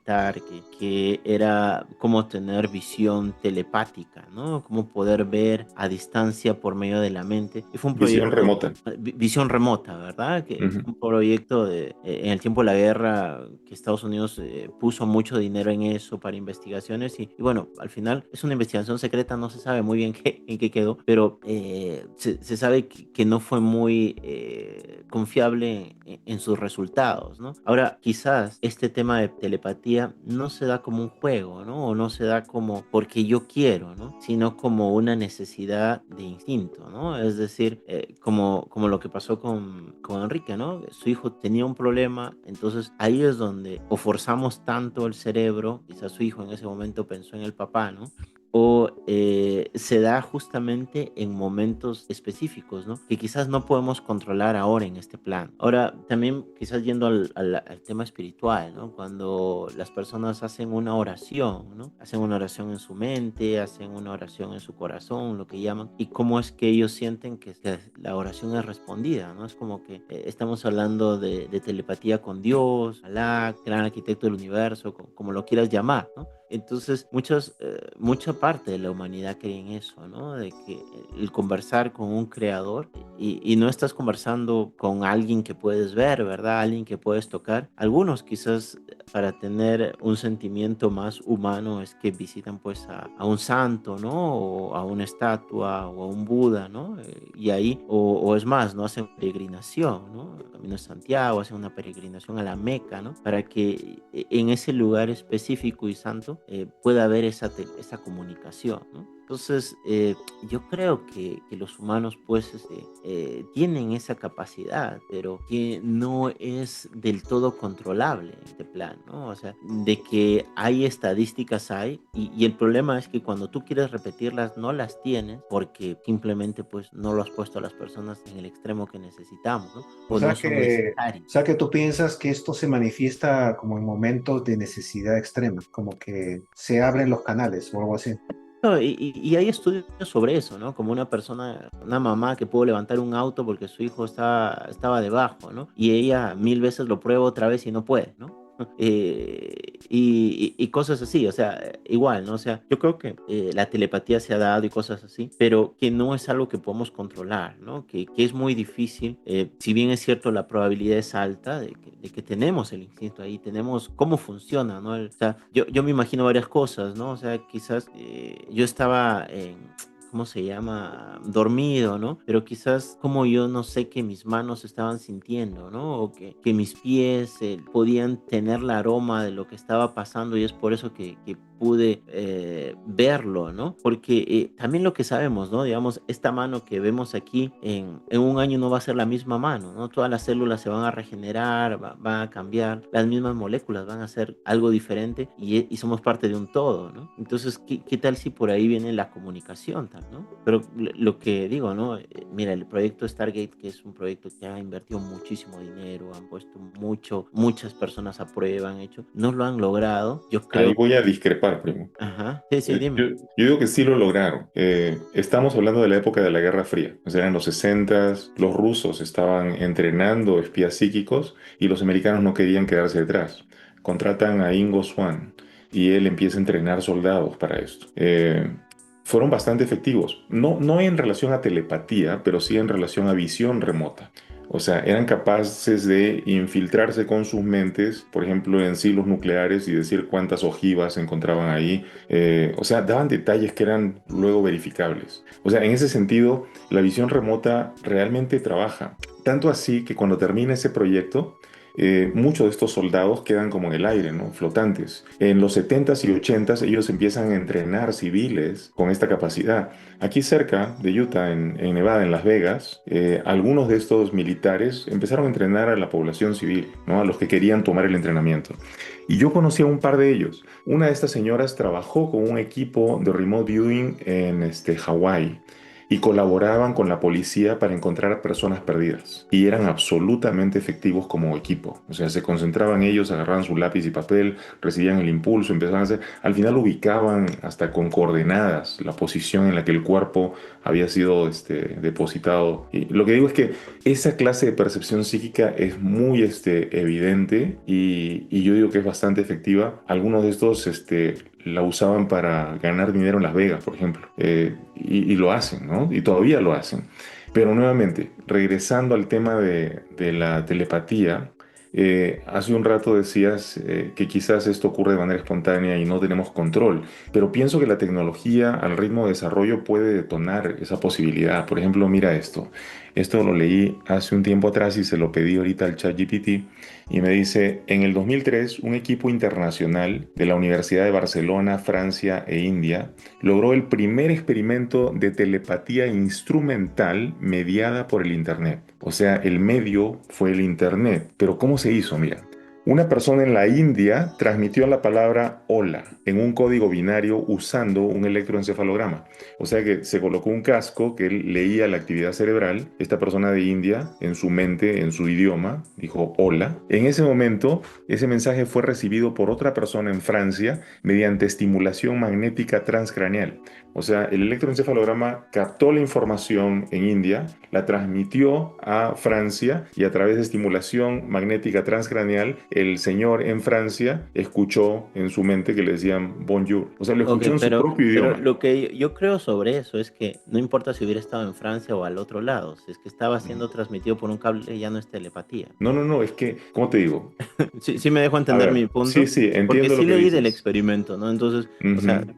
que era cómo tener visión telepática, ¿no? Cómo poder ver a distancia por medio de la mente. Y fue un Visión proyecto, remota. visión remota, ¿verdad? Que Ujú. fue un proyecto en el tiempo de la guerra, que Estados Unidos puso mucho dinero en eso para investigaciones y bueno, al final es una investigación secreta, no se sabe muy bien en qué quedó, pero se sabe que no fue muy confiable en sus resultados, ¿no? Ahora, quizás este tema de telepatía no se da como un juego, ¿no? O no se da como porque yo quiero, ¿no? Sino como una necesidad de instinto, ¿no? Es decir, como lo que pasó con Enrique, ¿no? Su hijo tenía un problema, entonces ahí es donde o forzamos tanto el cerebro, quizás su hijo en ese momento pensó en el papá, ¿no? O se da justamente en momentos específicos, ¿no? Que quizás no podemos controlar ahora en este plan. Ahora, también quizás yendo al tema espiritual, ¿no? Cuando las personas hacen una oración, ¿no? Hacen una oración en su mente, hacen una oración en su corazón, lo que llaman, y cómo es que ellos sienten que la oración es respondida, ¿no? Es como que estamos hablando de telepatía con Dios, Alá, gran arquitecto del universo, como lo quieras llamar, ¿no? Entonces, mucha parte de la humanidad cree en eso, ¿no? De que el conversar con un creador y no estás conversando con alguien que puedes ver, ¿verdad? Alguien que puedes tocar. Algunos quizás para tener un sentimiento más humano es que visitan pues a un santo, ¿no? O a una estatua o a un Buda, ¿no? Y ahí, o es más, ¿no? Hacen peregrinación, ¿no? Camino de Santiago, hacen una peregrinación a la Meca, ¿no? Para que en ese lugar específico y santo pueda haber esa comunicación, ¿no? Entonces, yo creo que los humanos pues tienen esa capacidad, pero que no es del todo controlable este plan, ¿no? O sea, de que hay estadísticas y el problema es que cuando tú quieres repetirlas no las tienes porque simplemente pues no lo has puesto a las personas en el extremo que necesitamos, ¿no? O O no sea son que, necesarias. o sea que tú piensas que esto se manifiesta como en momentos de necesidad extrema, como que se abren los canales o algo así. No, y hay estudios sobre eso, ¿no? Como una persona, una mamá que pudo levantar un auto porque su hijo estaba debajo, ¿no? Y ella 1000 veces lo prueba otra vez y no puede, ¿no? Y cosas así, o sea, igual, ¿no? O sea, yo creo que la telepatía se ha dado y cosas así, pero que no es algo que podemos controlar, ¿no? Que es muy difícil, si bien es cierto, la probabilidad es alta de que tenemos el instinto ahí, tenemos cómo funciona, ¿no? O sea, yo me imagino varias cosas, ¿no? O sea, quizás yo estaba en... ¿Cómo se llama? Dormido, ¿no? Pero quizás como yo no sé que mis manos estaban sintiendo, ¿no? O que mis pies podían tener la aroma de lo que estaba pasando y es por eso que pude verlo, ¿no? Porque también lo que sabemos, ¿no? Digamos, esta mano que vemos aquí en un año no va a ser la misma mano, ¿no? Todas las células se van a regenerar, van a cambiar, las mismas moléculas van a ser algo diferente y somos parte de un todo, ¿no? Entonces, ¿qué tal si por ahí viene la comunicación, ¿no? Pero lo que digo, ¿no? Mira, el proyecto Stargate, que es un proyecto que ha invertido muchísimo dinero, han puesto muchas personas a prueba, han hecho, no lo han logrado. Yo Ahí creo. voy a discrepar, primo. Ajá, sí, sí, Yo, dime. yo digo que sí lo lograron. Estamos hablando de la época de la Guerra Fría. O sea, en los 60 los rusos estaban entrenando espías psíquicos y los americanos no querían quedarse detrás. Contratan a Ingo Swann y él empieza a entrenar soldados para esto. Fueron bastante efectivos. No, no en relación a telepatía, pero sí en relación a visión remota. O sea, eran capaces de infiltrarse con sus mentes, por ejemplo, en silos nucleares y decir cuántas ojivas se encontraban ahí. O sea, daban detalles que eran luego verificables. O sea, en ese sentido, la visión remota realmente trabaja. Tanto así que cuando termina ese proyecto, muchos de estos soldados quedan como en el aire, ¿no? Flotantes. En los 70s y 80s ellos empiezan a entrenar civiles con esta capacidad. Aquí cerca de Utah, en Nevada, en Las Vegas, algunos de estos militares empezaron a entrenar a la población civil, ¿no? A los que querían tomar el entrenamiento. Y yo conocí a un par de ellos. Una de estas señoras trabajó con un equipo de remote viewing en Hawái y colaboraban con la policía para encontrar a personas perdidas. Y eran absolutamente efectivos como equipo. O sea, se concentraban ellos, agarraban su lápiz y papel, recibían el impulso, empezaban a hacer... Al final ubicaban hasta con coordenadas la posición en la que el cuerpo había sido depositado. Y lo que digo es que esa clase de percepción psíquica es muy evidente y yo digo que es bastante efectiva. Algunos de estos la usaban para ganar dinero en Las Vegas, por ejemplo. Y lo hacen, ¿no? Y todavía lo hacen. Pero nuevamente, regresando al tema de la telepatía, hace un rato decías que quizás esto ocurre de manera espontánea y no tenemos control, pero pienso que la tecnología al ritmo de desarrollo puede detonar esa posibilidad. Por ejemplo, mira esto. Esto lo leí hace un tiempo atrás y se lo pedí ahorita al ChatGPT y me dice, en el 2003, un equipo internacional de la Universidad de Barcelona, Francia e India logró el primer experimento de telepatía instrumental mediada por el Internet. O sea, el medio fue el Internet. Pero ¿cómo se hizo? Mira. Una persona en la India transmitió la palabra hola en un código binario usando un electroencefalograma. O sea que se colocó un casco que él leía la actividad cerebral. Esta persona de India, en su mente, en su idioma, dijo hola. En ese momento, ese mensaje fue recibido por otra persona en Francia mediante estimulación magnética transcraneal. O sea, el electroencefalograma captó la información en India, la transmitió a Francia y a través de estimulación magnética transcraneal, el señor en Francia escuchó en su mente que le decían bonjour. O sea, lo Ok, escuchó en su propio pero idioma. lo que yo creo sobre eso es que no importa si hubiera estado en Francia o al otro lado, si es que estaba siendo transmitido por un cable, ya no es telepatía. No, no, no, es que, ¿cómo te digo? Sí, sí me dejo A entender mi ver, sí, punto, sí, porque entiendo lo sí que leí del dices. experimento, ¿no? Entonces, o sea, Ujú.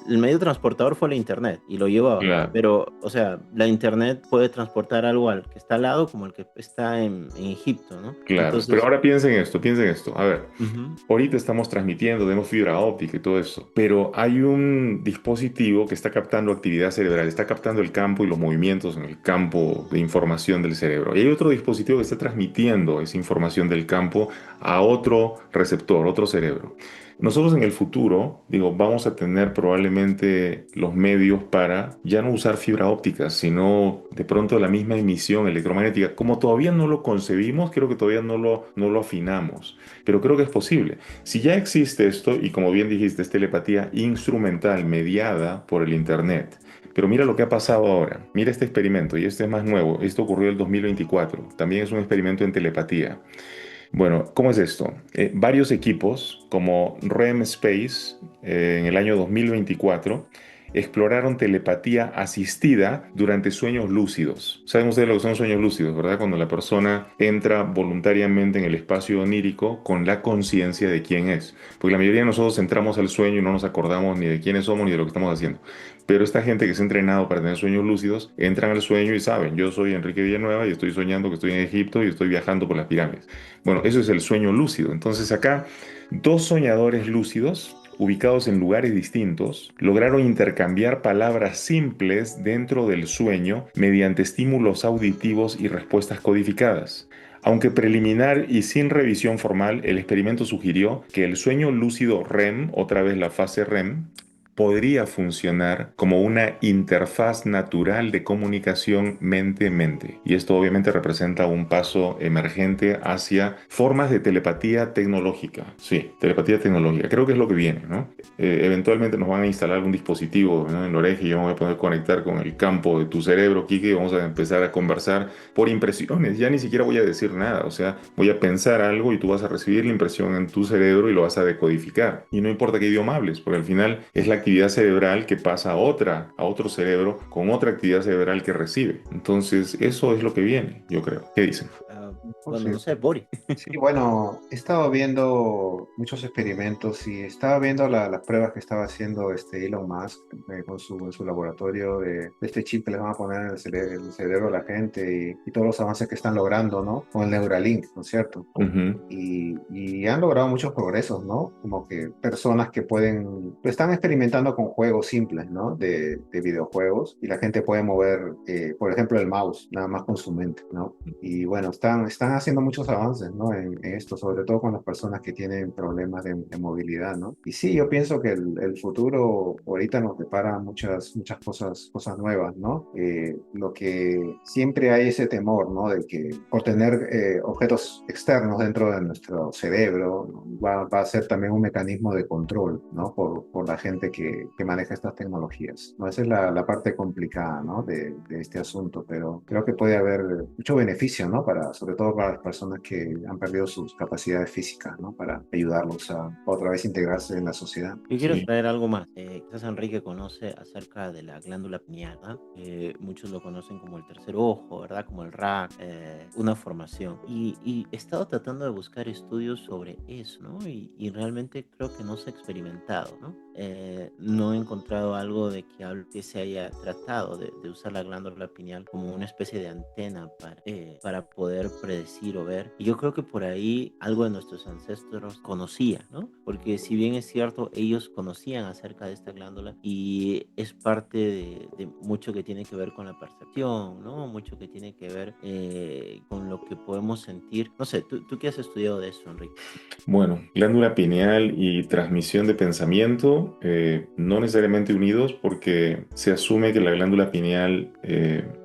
el medio de transportador fue la internet y lo llevaba. Claro. Pero, o sea, la internet puede transportar algo al que está al lado como el que está en Egipto, ¿no? Claro, pero Entonces, ahora piensen esto. A ver, ujú, ahorita estamos transmitiendo, tenemos fibra óptica y todo eso, pero hay un dispositivo que está captando actividad cerebral, está captando el campo y los movimientos en el campo de información del cerebro. Y hay otro dispositivo que está transmitiendo esa información del campo a otro receptor, otro cerebro. Nosotros en el futuro, digo, vamos a tener probablemente los medios para ya no usar fibra óptica, sino de pronto la misma emisión electromagnética. Como todavía no lo concebimos, creo que todavía no lo afinamos, pero creo que es posible. Si ya existe esto, y como bien dijiste, es telepatía instrumental mediada por el Internet. Pero mira lo que ha pasado ahora. Mira este experimento, y este es más nuevo. Esto ocurrió en el 2024. También es un experimento en telepatía. Bueno, ¿cómo es esto? Varios equipos, como REM Space, en el año 2024, exploraron telepatía asistida durante sueños lúcidos. Saben ustedes lo que son sueños lúcidos, ¿verdad? Cuando la persona entra voluntariamente en el espacio onírico con la conciencia de quién es. Porque la mayoría de nosotros entramos al sueño y no nos acordamos ni de quiénes somos ni de lo que estamos haciendo. Pero esta gente que se ha entrenado para tener sueños lúcidos, entran al sueño y saben, yo soy Enrique Villanueva y estoy soñando que estoy en Egipto y estoy viajando por las pirámides. Bueno, eso es el sueño lúcido. Entonces acá, dos soñadores lúcidos, ubicados en lugares distintos, lograron intercambiar palabras simples dentro del sueño mediante estímulos auditivos y respuestas codificadas. Aunque preliminar y sin revisión formal, el experimento sugirió que el sueño lúcido REM, otra vez la fase REM, podría funcionar como una interfaz natural de comunicación mente-mente. Y esto obviamente representa un paso emergente hacia formas de telepatía tecnológica. Sí, telepatía tecnológica. Creo que es lo que viene, ¿no? Eventualmente nos van a instalar un dispositivo, ¿no?, en la oreja y yo me voy a poder conectar con el campo de tu cerebro, Kike, y vamos a empezar a conversar por impresiones. Ya ni siquiera voy a decir nada. O sea, voy a pensar algo y tú vas a recibir la impresión en tu cerebro y lo vas a decodificar. Y no importa qué idioma hables, porque al final es la actividad cerebral que pasa a otro cerebro con otra actividad cerebral que recibe. Entonces, eso es lo que viene, yo creo. ¿Qué dicen? Oh, bueno, sí. no sé, Boris. Sí, bueno, he estado viendo muchos experimentos y estaba viendo las pruebas que estaba haciendo Elon Musk con en su laboratorio de este chip que les van a poner en el cerebro a la gente y todos los avances que están logrando, ¿no? Con el Neuralink, ¿no es cierto? Ujú. Y han logrado muchos progresos, ¿no? Como que personas que están experimentando con juegos simples, ¿no? De videojuegos y la gente puede mover, por ejemplo, el mouse, nada más con su mente, ¿no? Y bueno, están haciendo muchos avances, ¿no? En esto, sobre todo con las personas que tienen problemas de movilidad, ¿no? Y sí, yo pienso que el futuro ahorita nos depara muchas cosas nuevas, ¿no? Lo que siempre hay ese temor, ¿no? De que por tener objetos externos dentro de nuestro cerebro, ¿no?, va a ser también un mecanismo de control, ¿no? Por la gente que maneja estas tecnologías, ¿no? Esa es la parte complicada, ¿no? De este asunto, pero creo que puede haber mucho beneficio, ¿no? Sobre todo para las personas que han perdido sus capacidades físicas, ¿no? Para ayudarlos a otra vez integrarse en la sociedad. Yo quiero Sí. traer algo más. Quizás Enrique conoce acerca de la glándula pineal, ¿verdad? Muchos lo conocen como el tercer ojo, ¿verdad? Como el RAC, una formación. Y he estado tratando de buscar estudios sobre eso, ¿no? Y realmente creo que no se ha experimentado, ¿no? No he encontrado algo de que se haya tratado de usar la glándula pineal como una especie de antena para poder predecir o ver. Y yo creo que por ahí algo de nuestros ancestros conocía, ¿no? Porque si bien es cierto, ellos conocían acerca de esta glándula y es parte de mucho que tiene que ver con la percepción, ¿no? Mucho que tiene que ver con lo que podemos sentir. No sé, ¿tú qué has estudiado de eso, Enrique? Bueno, glándula pineal y transmisión de pensamiento, no necesariamente unidos porque se asume que la glándula pineal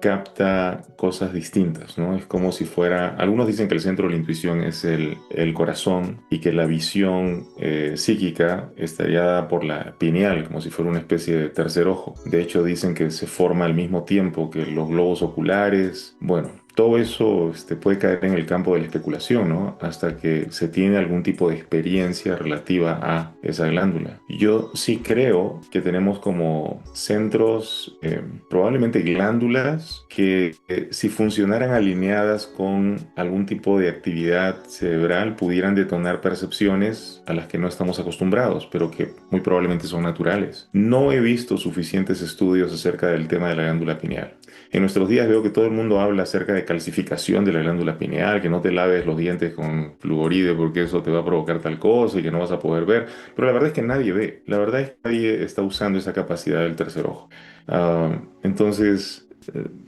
capta cosas distintas, ¿no? Es como si fuera, algunos dicen que el centro de la intuición es el corazón y que la visión psíquica estaría dada por la pineal, como si fuera una especie de tercer ojo. De hecho, dicen que se forma al mismo tiempo que los globos oculares. Bueno, todo eso puede caer en el campo de la especulación, ¿no? Hasta que se tiene algún tipo de experiencia relativa a esa glándula. Yo sí creo que tenemos como centros, probablemente glándulas, que si funcionaran alineadas con algún tipo de actividad cerebral, pudieran detonar percepciones a las que no estamos acostumbrados, pero que muy probablemente son naturales. No he visto suficientes estudios acerca del tema de la glándula pineal. En nuestros días veo que todo el mundo habla acerca de calcificación de la glándula pineal, que no te laves los dientes con fluoride porque eso te va a provocar tal cosa y que no vas a poder ver. Pero la verdad es que nadie ve. La verdad es que nadie está usando esa capacidad del tercer ojo. Entonces,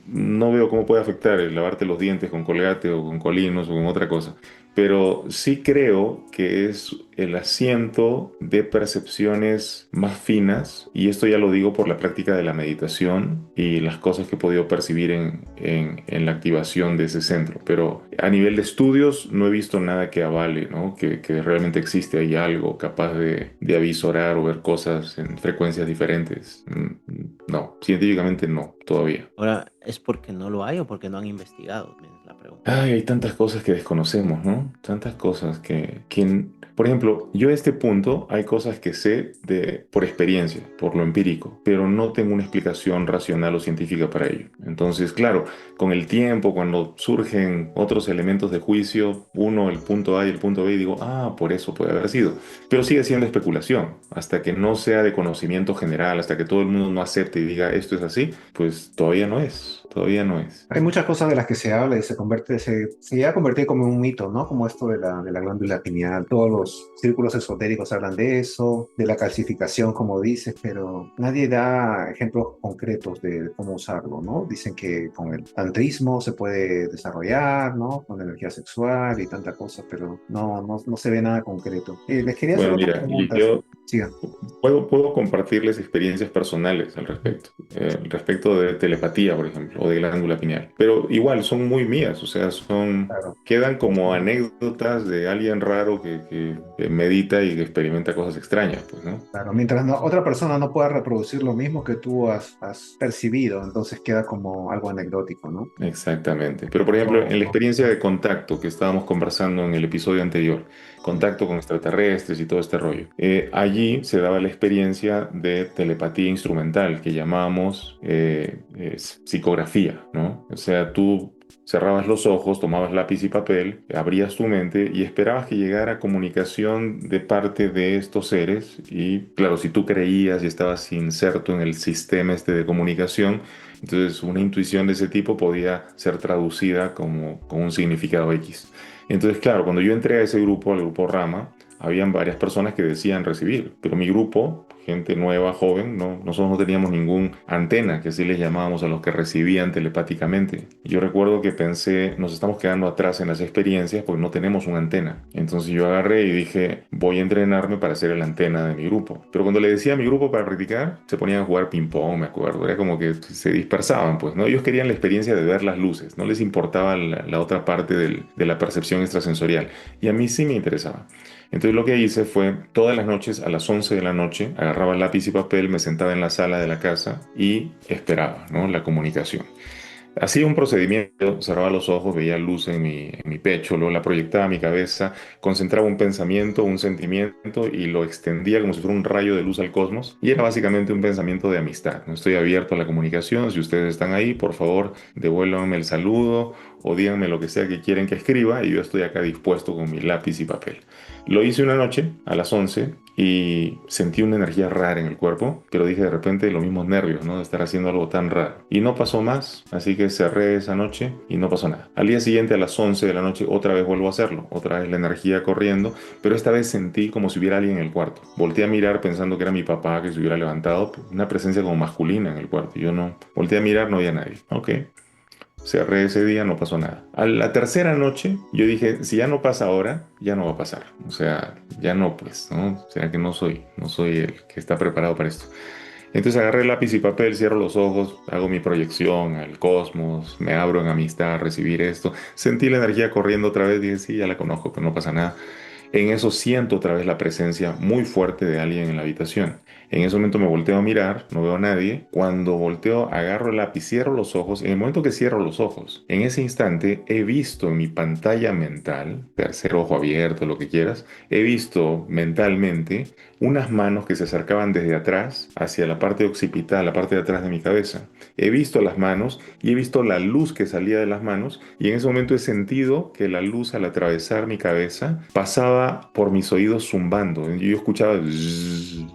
no veo cómo puede afectar el lavarte los dientes con Colgate o con Colinos o con otra cosa. Pero sí creo que es el asiento de percepciones más finas, y esto ya lo digo por la práctica de la meditación y las cosas que he podido percibir en la activación de ese centro. Pero a nivel de estudios no he visto nada que avale, ¿no? Que realmente existe ahí algo capaz de avisorar o ver cosas en frecuencias diferentes. No, científicamente no, todavía. Ahora, ¿es porque no lo hay o porque no han investigado? Es la pregunta. Ay, hay tantas cosas que desconocemos, ¿no? Tantas cosas por ejemplo, yo a este punto hay cosas que sé por experiencia, por lo empírico, pero no tengo una explicación racional o científica para ello. Entonces, claro, con el tiempo, cuando surgen otros elementos de juicio, uno, el punto A y el punto B, y digo, por eso puede haber sido. Pero sigue siendo especulación. Hasta que no sea de conocimiento general, hasta que todo el mundo no acepte y diga esto es así, pues todavía no es. Todavía no es. Hay muchas cosas de las que se habla y se llega a convertir como en un mito, ¿no? Como esto de la glándula pineal. Todos los círculos esotéricos hablan de eso, de la calcificación, como dices, pero nadie da ejemplos concretos de cómo usarlo, ¿no? Dicen que con el tantrismo se puede desarrollar, ¿no? Con la energía sexual y tanta cosa, pero no se ve nada concreto. Les quería hacer Bueno, otra mira, y pregunta. yo Sigan. puedo compartirles experiencias personales al respecto de telepatía, por ejemplo, o de glándula pineal. Pero igual son muy mías, o sea, Claro. quedan como anécdotas de alguien raro que medita y que experimenta cosas extrañas, pues, ¿no? Claro, mientras otra persona no pueda reproducir lo mismo que tú has percibido, entonces queda como algo anecdótico, ¿no? Exactamente. Pero, por ejemplo, en la experiencia de contacto que estábamos conversando en el episodio anterior, contacto con extraterrestres y todo este rollo, allí se daba la experiencia de telepatía instrumental que llamamos psicografía, ¿no? O sea, tú cerrabas los ojos, tomabas lápiz y papel, abrías tu mente y esperabas que llegara comunicación de parte de estos seres. Y claro, si tú creías y estabas inserto en el sistema de comunicación, entonces una intuición de ese tipo podía ser traducida como con un significado X. Entonces, claro, cuando yo entré a ese grupo, al grupo Rama, habían varias personas que decían recibir, pero mi grupo, gente nueva, joven, nosotros no teníamos ningún antena, que así les llamábamos a los que recibían telepáticamente. Yo recuerdo que pensé, nos estamos quedando atrás en las experiencias porque no tenemos una antena. Entonces yo agarré y dije, voy a entrenarme para ser el antena de mi grupo. Pero cuando le decía a mi grupo para practicar, se ponían a jugar ping-pong, me acuerdo. Era como que se dispersaban, pues, ¿no? Ellos querían la experiencia de ver las luces, no les importaba la otra parte de la percepción extrasensorial. Y a mí sí me interesaba. Entonces lo que hice fue, todas las noches a las 11 de la noche, agarraba lápiz y papel, me sentaba en la sala de la casa y esperaba, ¿no? La comunicación. Hacía un procedimiento, cerraba los ojos, veía luz en mi pecho, luego la proyectaba a mi cabeza, concentraba un pensamiento, un sentimiento y lo extendía como si fuera un rayo de luz al cosmos. Y era básicamente un pensamiento de amistad. No estoy abierto a la comunicación. Si ustedes están ahí, por favor, devuélvanme el saludo o díganme lo que sea que quieren que escriba y yo estoy acá dispuesto con mi lápiz y papel. Lo hice una noche a las 11 y sentí una energía rara en el cuerpo, pero dije de repente los mismos nervios, ¿no? De estar haciendo algo tan raro. Y no pasó más, así que cerré esa noche y no pasó nada. Al día siguiente a las 11 de la noche otra vez vuelvo a hacerlo, otra vez la energía corriendo, pero esta vez sentí como si hubiera alguien en el cuarto. Volteé a mirar pensando que era mi papá que se hubiera levantado, una presencia como masculina en el cuarto. Yo no, volteé a mirar, no había nadie. Ok. Cerré ese día, no pasó nada. A la tercera noche, yo dije, si ya no pasa ahora, ya no va a pasar. O sea, ya no, pues, ¿no? O sea que no soy el que está preparado para esto. Entonces agarré lápiz y papel, cierro los ojos, hago mi proyección al cosmos, me abro en amistad a recibir esto. Sentí la energía corriendo otra vez, dije, sí, ya la conozco, pero no pasa nada. En eso siento otra vez la presencia muy fuerte de alguien en la habitación. En ese momento me volteo a mirar, no veo a nadie. Cuando volteo, agarro el lápiz, cierro los ojos. En el momento que cierro los ojos, en ese instante he visto en mi pantalla mental, tercer ojo abierto, lo que quieras, he visto mentalmente unas manos que se acercaban desde atrás hacia la parte occipital, la parte de atrás de mi cabeza. He visto las manos y he visto la luz que salía de las manos y en ese momento he sentido que la luz al atravesar mi cabeza pasaba por mis oídos zumbando. Yo escuchaba zzzz.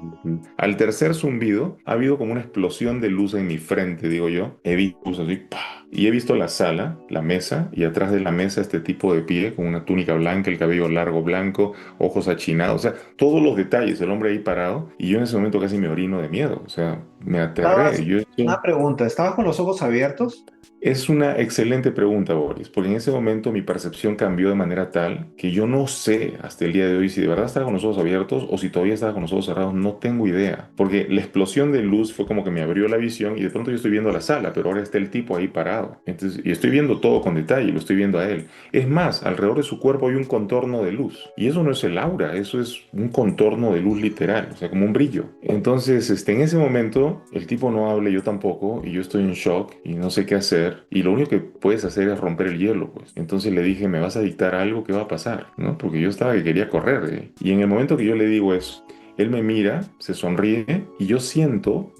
Al tercer zumbido ha habido como una explosión de luz en mi frente, digo yo. He visto luz así, ¡pah! Y he visto la sala, la mesa, y atrás de la mesa este tipo de pie con una túnica blanca, el cabello largo blanco, ojos achinados, o sea, todos los detalles, el hombre ahí parado, y yo en ese momento casi me orino de miedo, o sea, me aterré. Una pregunta, ¿estabas con los ojos abiertos? Es una excelente pregunta, Boris, porque en ese momento mi percepción cambió de manera tal que yo no sé hasta el día de hoy si de verdad estaba con los ojos abiertos o si todavía estaba con los ojos cerrados, no tengo idea. Porque la explosión de luz fue como que me abrió la visión y de pronto yo estoy viendo la sala, pero ahora está el tipo ahí parado. Entonces, y estoy viendo todo con detalle, lo estoy viendo a él. Es más, alrededor de su cuerpo hay un contorno de luz. Y eso no es el aura, eso es un contorno de luz literal, o sea, como un brillo. Entonces, en ese momento, el tipo no habla, yo tampoco, y yo estoy en shock y no sé qué hacer. Y lo único que puedes hacer es romper el hielo, pues. Entonces le dije, ¿me vas a dictar algo? ¿Qué va a pasar? ¿No? Porque yo estaba que quería correr, ¿eh? Y en el momento que yo le digo eso, él me mira, se sonríe y yo siento,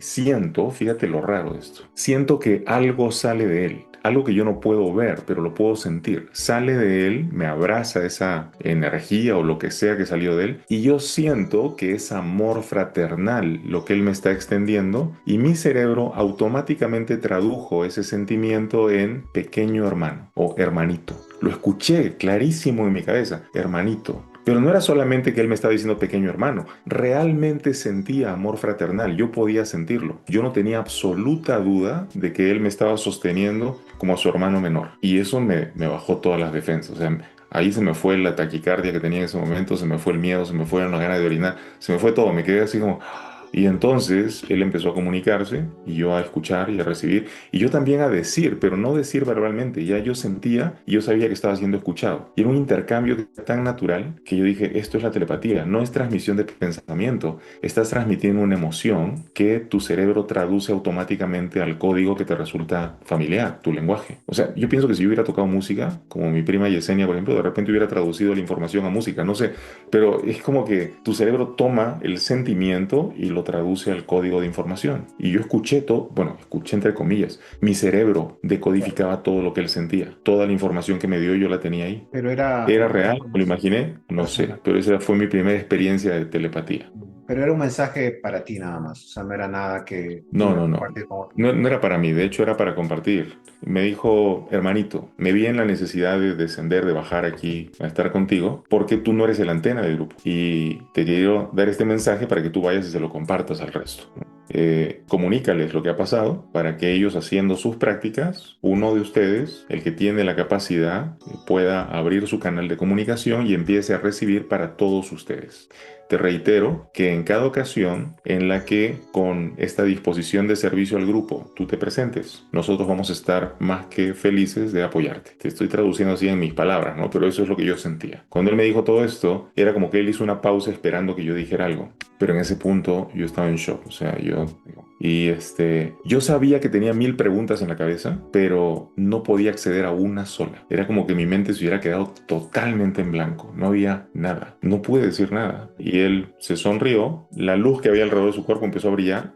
fíjate lo raro de esto, siento que algo sale de él. Algo que yo no puedo ver, pero lo puedo sentir. Sale de él, me abraza esa energía o lo que sea que salió de él, y yo siento que es amor fraternal lo que él me está extendiendo, y mi cerebro automáticamente tradujo ese sentimiento en pequeño hermano o hermanito. Lo escuché clarísimo en mi cabeza, hermanito. Pero no era solamente que él me estaba diciendo pequeño hermano, realmente sentía amor fraternal, yo podía sentirlo. Yo no tenía absoluta duda de que él me estaba sosteniendo como a su hermano menor. Y eso me bajó todas las defensas. O sea, ahí se me fue la taquicardia que tenía en ese momento, se me fue el miedo, se me fueron las ganas de orinar, se me fue todo, me quedé así como... Y entonces él empezó a comunicarse y yo a escuchar y a recibir y yo también a decir, pero no decir verbalmente, ya yo sentía y yo sabía que estaba siendo escuchado. Y era un intercambio tan natural que yo dije, esto es la telepatía, no es transmisión de pensamiento, estás transmitiendo una emoción que tu cerebro traduce automáticamente al código que te resulta familiar, tu lenguaje. O sea, yo pienso que si yo hubiera tocado música, como mi prima Yesenia, por ejemplo, de repente hubiera traducido la información a música, no sé, pero es como que tu cerebro toma el sentimiento y lo traduce al código de información. Y yo escuché todo, bueno, escuché entre comillas, mi cerebro decodificaba todo lo que él sentía. Toda la información que me dio yo la tenía ahí. Pero era, ¿Era real? ¿Me lo imaginé? No sé, persona- pero esa fue mi primera experiencia de telepatía. pero era un mensaje para ti nada más, o sea, no era nada que No, iba a no, no. compartir con otros. No, no era para mí, de hecho era para compartir. Me dijo, hermanito, me vi en la necesidad de descender, de bajar aquí a estar contigo, porque tú no eres el antena del grupo. Y te quiero dar este mensaje para que tú vayas y se lo compartas al resto. Comunícales lo que ha pasado para que ellos haciendo sus prácticas, uno de ustedes, el que tiene la capacidad, pueda abrir su canal de comunicación y empiece a recibir para todos ustedes. Te reitero que en cada ocasión en la que con esta disposición de servicio al grupo tú te presentes, nosotros vamos a estar más que felices de apoyarte. Te estoy traduciendo así en mis palabras, ¿no? Pero eso es lo que yo sentía. Cuando él me dijo todo esto, era como que él hizo una pausa esperando que yo dijera algo. Pero en ese punto yo estaba en shock, o sea, yo sabía que tenía mil preguntas en la cabeza, pero no podía acceder a una sola. Era como que mi mente se hubiera quedado totalmente en blanco, no había nada, no pude decir nada. Y él se sonrió, la luz que había alrededor de su cuerpo empezó a brillar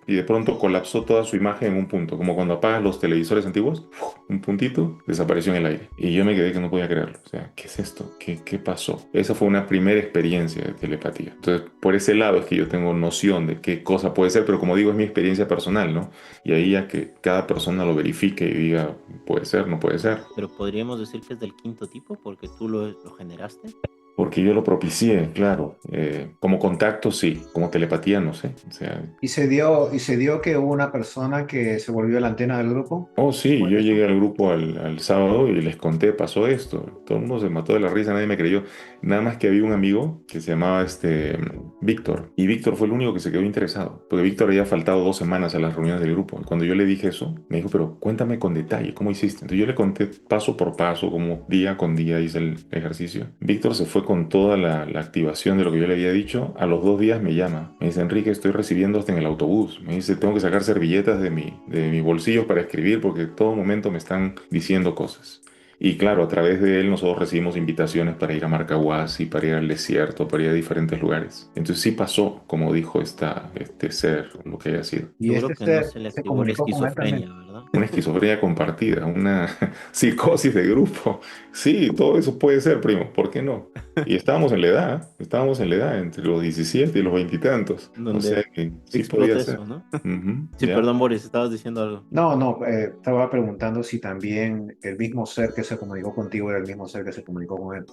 y de pronto colapsó toda su imagen en un punto, como cuando apagas los televisores antiguos, un puntito, desapareció en el aire. Y yo me quedé que no podía creerlo. O sea, ¿qué es esto? ¿Qué pasó? Esa fue una primera experiencia de telepatía. Entonces, por ese lado es que yo tengo noción de qué cosa puede ser, pero como digo, es mi experiencia personal, ¿no? Y ahí ya que cada persona lo verifique y diga, puede ser, no puede ser. Pero podríamos decir que es del quinto tipo porque tú lo generaste. Porque yo lo propicié, claro. Como contacto, sí. Como telepatía, no sé. O sea, Y se dio que hubo una persona que se volvió la antena del grupo. oh, sí, ¿Fue yo eso? llegué al grupo al sábado y les conté, pasó esto. Todo el mundo se mató de la risa, nadie me creyó. Nada más que había un amigo que se llamaba Víctor. Y Víctor fue el único que se quedó interesado. Porque Víctor había faltado 2 semanas a las reuniones del grupo. Y cuando yo le dije eso, me dijo, pero cuéntame con detalle, ¿cómo hiciste? Entonces yo le conté paso por paso, como día con día hice el ejercicio. Víctor se fue con toda la activación de lo que yo le había dicho. A los 2 días me llama. Me dice, Enrique, estoy recibiendo hasta en el autobús. Me dice, tengo que sacar servilletas de mi bolsillo para escribir porque todo momento me están diciendo cosas. Y claro, a través de él nosotros recibimos invitaciones para ir a Marcahuasi, para ir al desierto, para ir a diferentes lugares. Entonces sí pasó, como dijo este ser, lo que haya sido. Y Seguro este que no ser se le se activó la comunicó con él esquizofrenia, también. ¿verdad? Una esquizofrenia compartida, una psicosis de grupo. Sí, todo eso puede ser, primo, ¿por qué no? Y estábamos en la edad, entre los 17 y los veintitantos. O sea Donde que sí podía explota ser. eso, ¿no? Ujú, Sí, ya. perdón, Boris, estabas diciendo algo. No, no, estaba preguntando si también el mismo ser que se comunicó contigo era el mismo ser que se comunicó con él.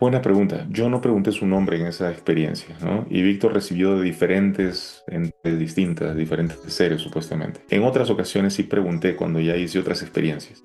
Buena pregunta. Yo no pregunté su nombre en esa experiencia, ¿no? Y Víctor recibió de diferentes entes distintas, diferentes seres supuestamente. En otras ocasiones sí pregunté cuando ya hice otras experiencias.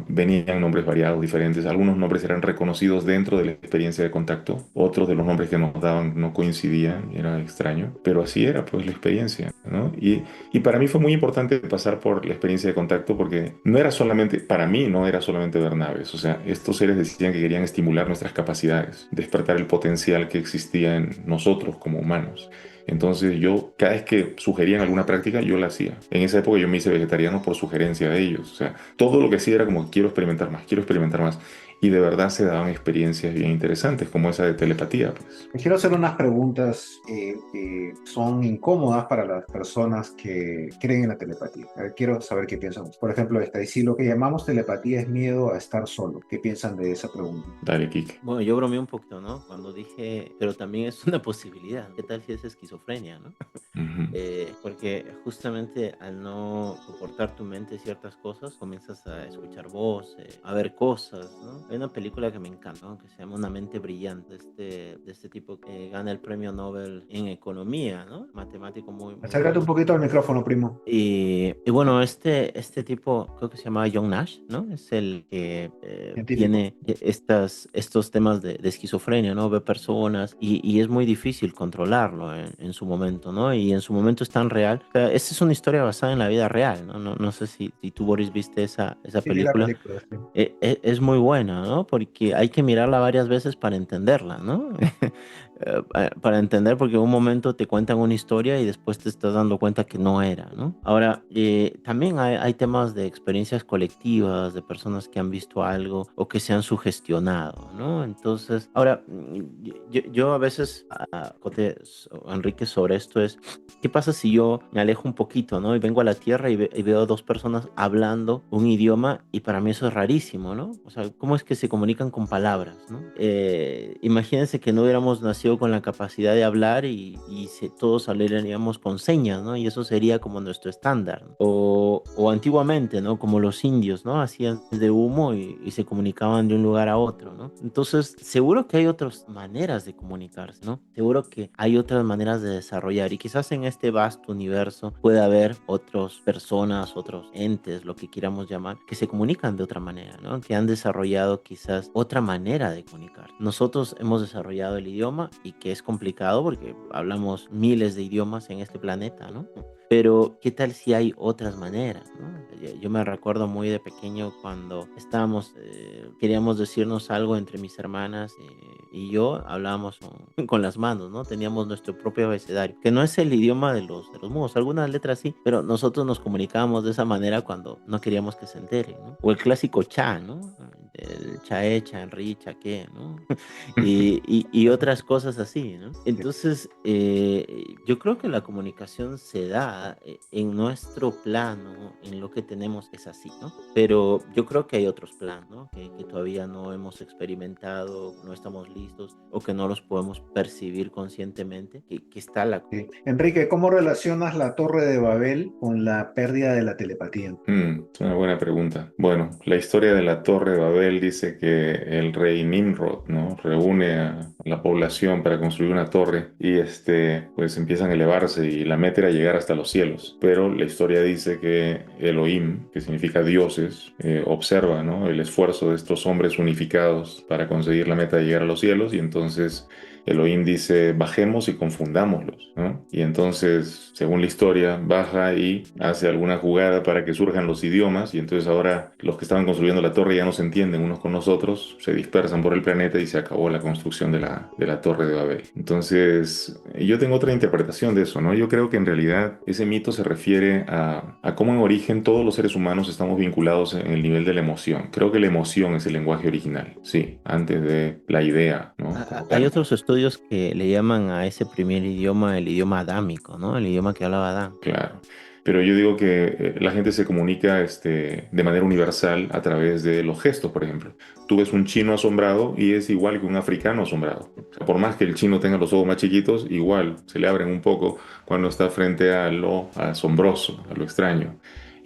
Venían nombres variados, diferentes. Algunos nombres eran reconocidos dentro de la experiencia de contacto. Otros de los nombres que nos daban no coincidían, era extraño. Pero así era pues la experiencia, ¿no? Y para mí fue muy importante pasar por la experiencia de contacto porque no era solamente, para mí no era solamente ver naves, o sea, estos seres decían que querían estimular nuestras capacidades, despertar el potencial que existía en nosotros como humanos. Entonces yo, cada vez que sugerían alguna práctica, yo la hacía. En esa época yo me hice vegetariano por sugerencia de ellos, o sea, todo lo que hacía era como quiero experimentar más, quiero experimentar más. Y de verdad se daban experiencias bien interesantes, como esa de telepatía, pues. Te quiero hacer unas preguntas que son incómodas para las personas que creen en la telepatía. A ver, quiero saber qué piensan. Por ejemplo, esta, y si lo que llamamos telepatía es miedo a estar solo, ¿qué piensan de esa pregunta? Dale, Kike. Bueno, yo bromeé un poquito, ¿no? Cuando dije, pero también es una posibilidad. ¿Qué tal si es esquizofrenia, no? Ujú. Porque justamente al no soportar tu mente ciertas cosas, comienzas a escuchar voces, a ver cosas, ¿no? Hay una película que me encanta, ¿no? Que se llama Una mente brillante, de este tipo que gana el premio Nobel en economía, ¿no? Matemático muy, muy Acércate un bueno. poquito al micrófono, primo. Y bueno, este tipo, creo que se llama John Nash, ¿no? Es el que Científico. tiene estos temas de esquizofrenia, ¿no? Ve personas y es muy difícil controlarlo en su momento, ¿no? Y en su momento es tan real. O sea, esta es una historia basada en la vida real, ¿no? No sé si tú, Boris, viste esa Sí, vi la película. película. Sí. Es muy buena, ¿no? Porque hay que mirarla varias veces para entenderla, ¿no? Para entender, porque en un momento te cuentan una historia y después te estás dando cuenta que no era, ¿no? Ahora, también hay temas de experiencias colectivas, de personas que han visto algo o que se han sugestionado, ¿no? Entonces, ahora, yo a veces, Enrique, sobre esto es, ¿qué pasa si yo me alejo un poquito, ¿no? Y vengo a la Tierra y veo dos personas hablando un idioma y para mí eso es rarísimo, ¿no? O sea, ¿cómo es que se comunican con palabras, ¿no? Imagínense que no hubiéramos nacido con la capacidad de hablar y todos hablaríamos con señas, ¿no? Y eso sería como nuestro estándar, ¿no? O antiguamente, ¿no? Como los indios, ¿no? Hacían de humo y se comunicaban de un lugar a otro, ¿no? Entonces, seguro que hay otras maneras de comunicarse, ¿no? Seguro que hay otras maneras de desarrollar y quizás en este vasto universo puede haber otras personas, otros entes, lo que queramos llamar, que se comunican de otra manera, ¿no? Que han desarrollado quizás otra manera de comunicar. Nosotros hemos desarrollado el idioma y que es complicado porque hablamos miles de idiomas en este planeta, ¿no? Pero, ¿qué tal si hay otras maneras, ¿no? Yo me recuerdo muy de pequeño cuando estábamos, queríamos decirnos algo entre mis hermanas y yo, hablábamos con las manos, ¿no? Teníamos nuestro propio abecedario, que no es el idioma de los mudos, algunas letras sí, pero nosotros nos comunicábamos de esa manera cuando no queríamos que se enteren, ¿no? O el clásico cha, ¿no? El chae, chanri, chaqué, ¿no? Y otras cosas así, ¿no? Entonces, yo creo que la comunicación se da en nuestro plano, en lo que tenemos es así, ¿no? Pero yo creo que hay otros planos, ¿no? Que todavía no hemos experimentado, no estamos listos o que no los podemos percibir conscientemente, que está la Sí. comunicación. Enrique, ¿cómo relacionas la Torre de Babel con la pérdida de la telepatía? Es una buena pregunta. Bueno, la historia de la Torre de Babel dice que el rey Nimrod, ¿no? Reúne a la población para construir una torre y pues empiezan a elevarse y la meta era llegar hasta los cielos. Pero la historia dice que Elohim, que significa dioses, observa, ¿no? El esfuerzo de estos hombres unificados para conseguir la meta de llegar a los cielos y entonces Elohim dice, bajemos y confundámoslos, ¿no? Y entonces, según la historia, baja y hace alguna jugada para que surjan los idiomas y entonces ahora los que estaban construyendo la torre ya no se entienden unos con los otros, se dispersan por el planeta y se acabó la construcción de la torre de Babel. Entonces, yo tengo otra interpretación de eso, ¿no? Yo creo que en realidad ese mito se refiere a cómo en origen todos los seres humanos estamos vinculados en el nivel de la emoción. Creo que la emoción es el lenguaje original, sí, antes de la idea, ¿no? Como Hay tal. otros estudios que le llaman a ese primer idioma el idioma adámico, ¿no? El idioma que hablaba Adán. Claro. Pero yo digo que la gente se comunica de manera universal a través de los gestos, por ejemplo. Tú ves un chino asombrado y es igual que un africano asombrado. O sea, por más que el chino tenga los ojos más chiquitos, igual se le abren un poco cuando está frente a lo asombroso, a lo extraño.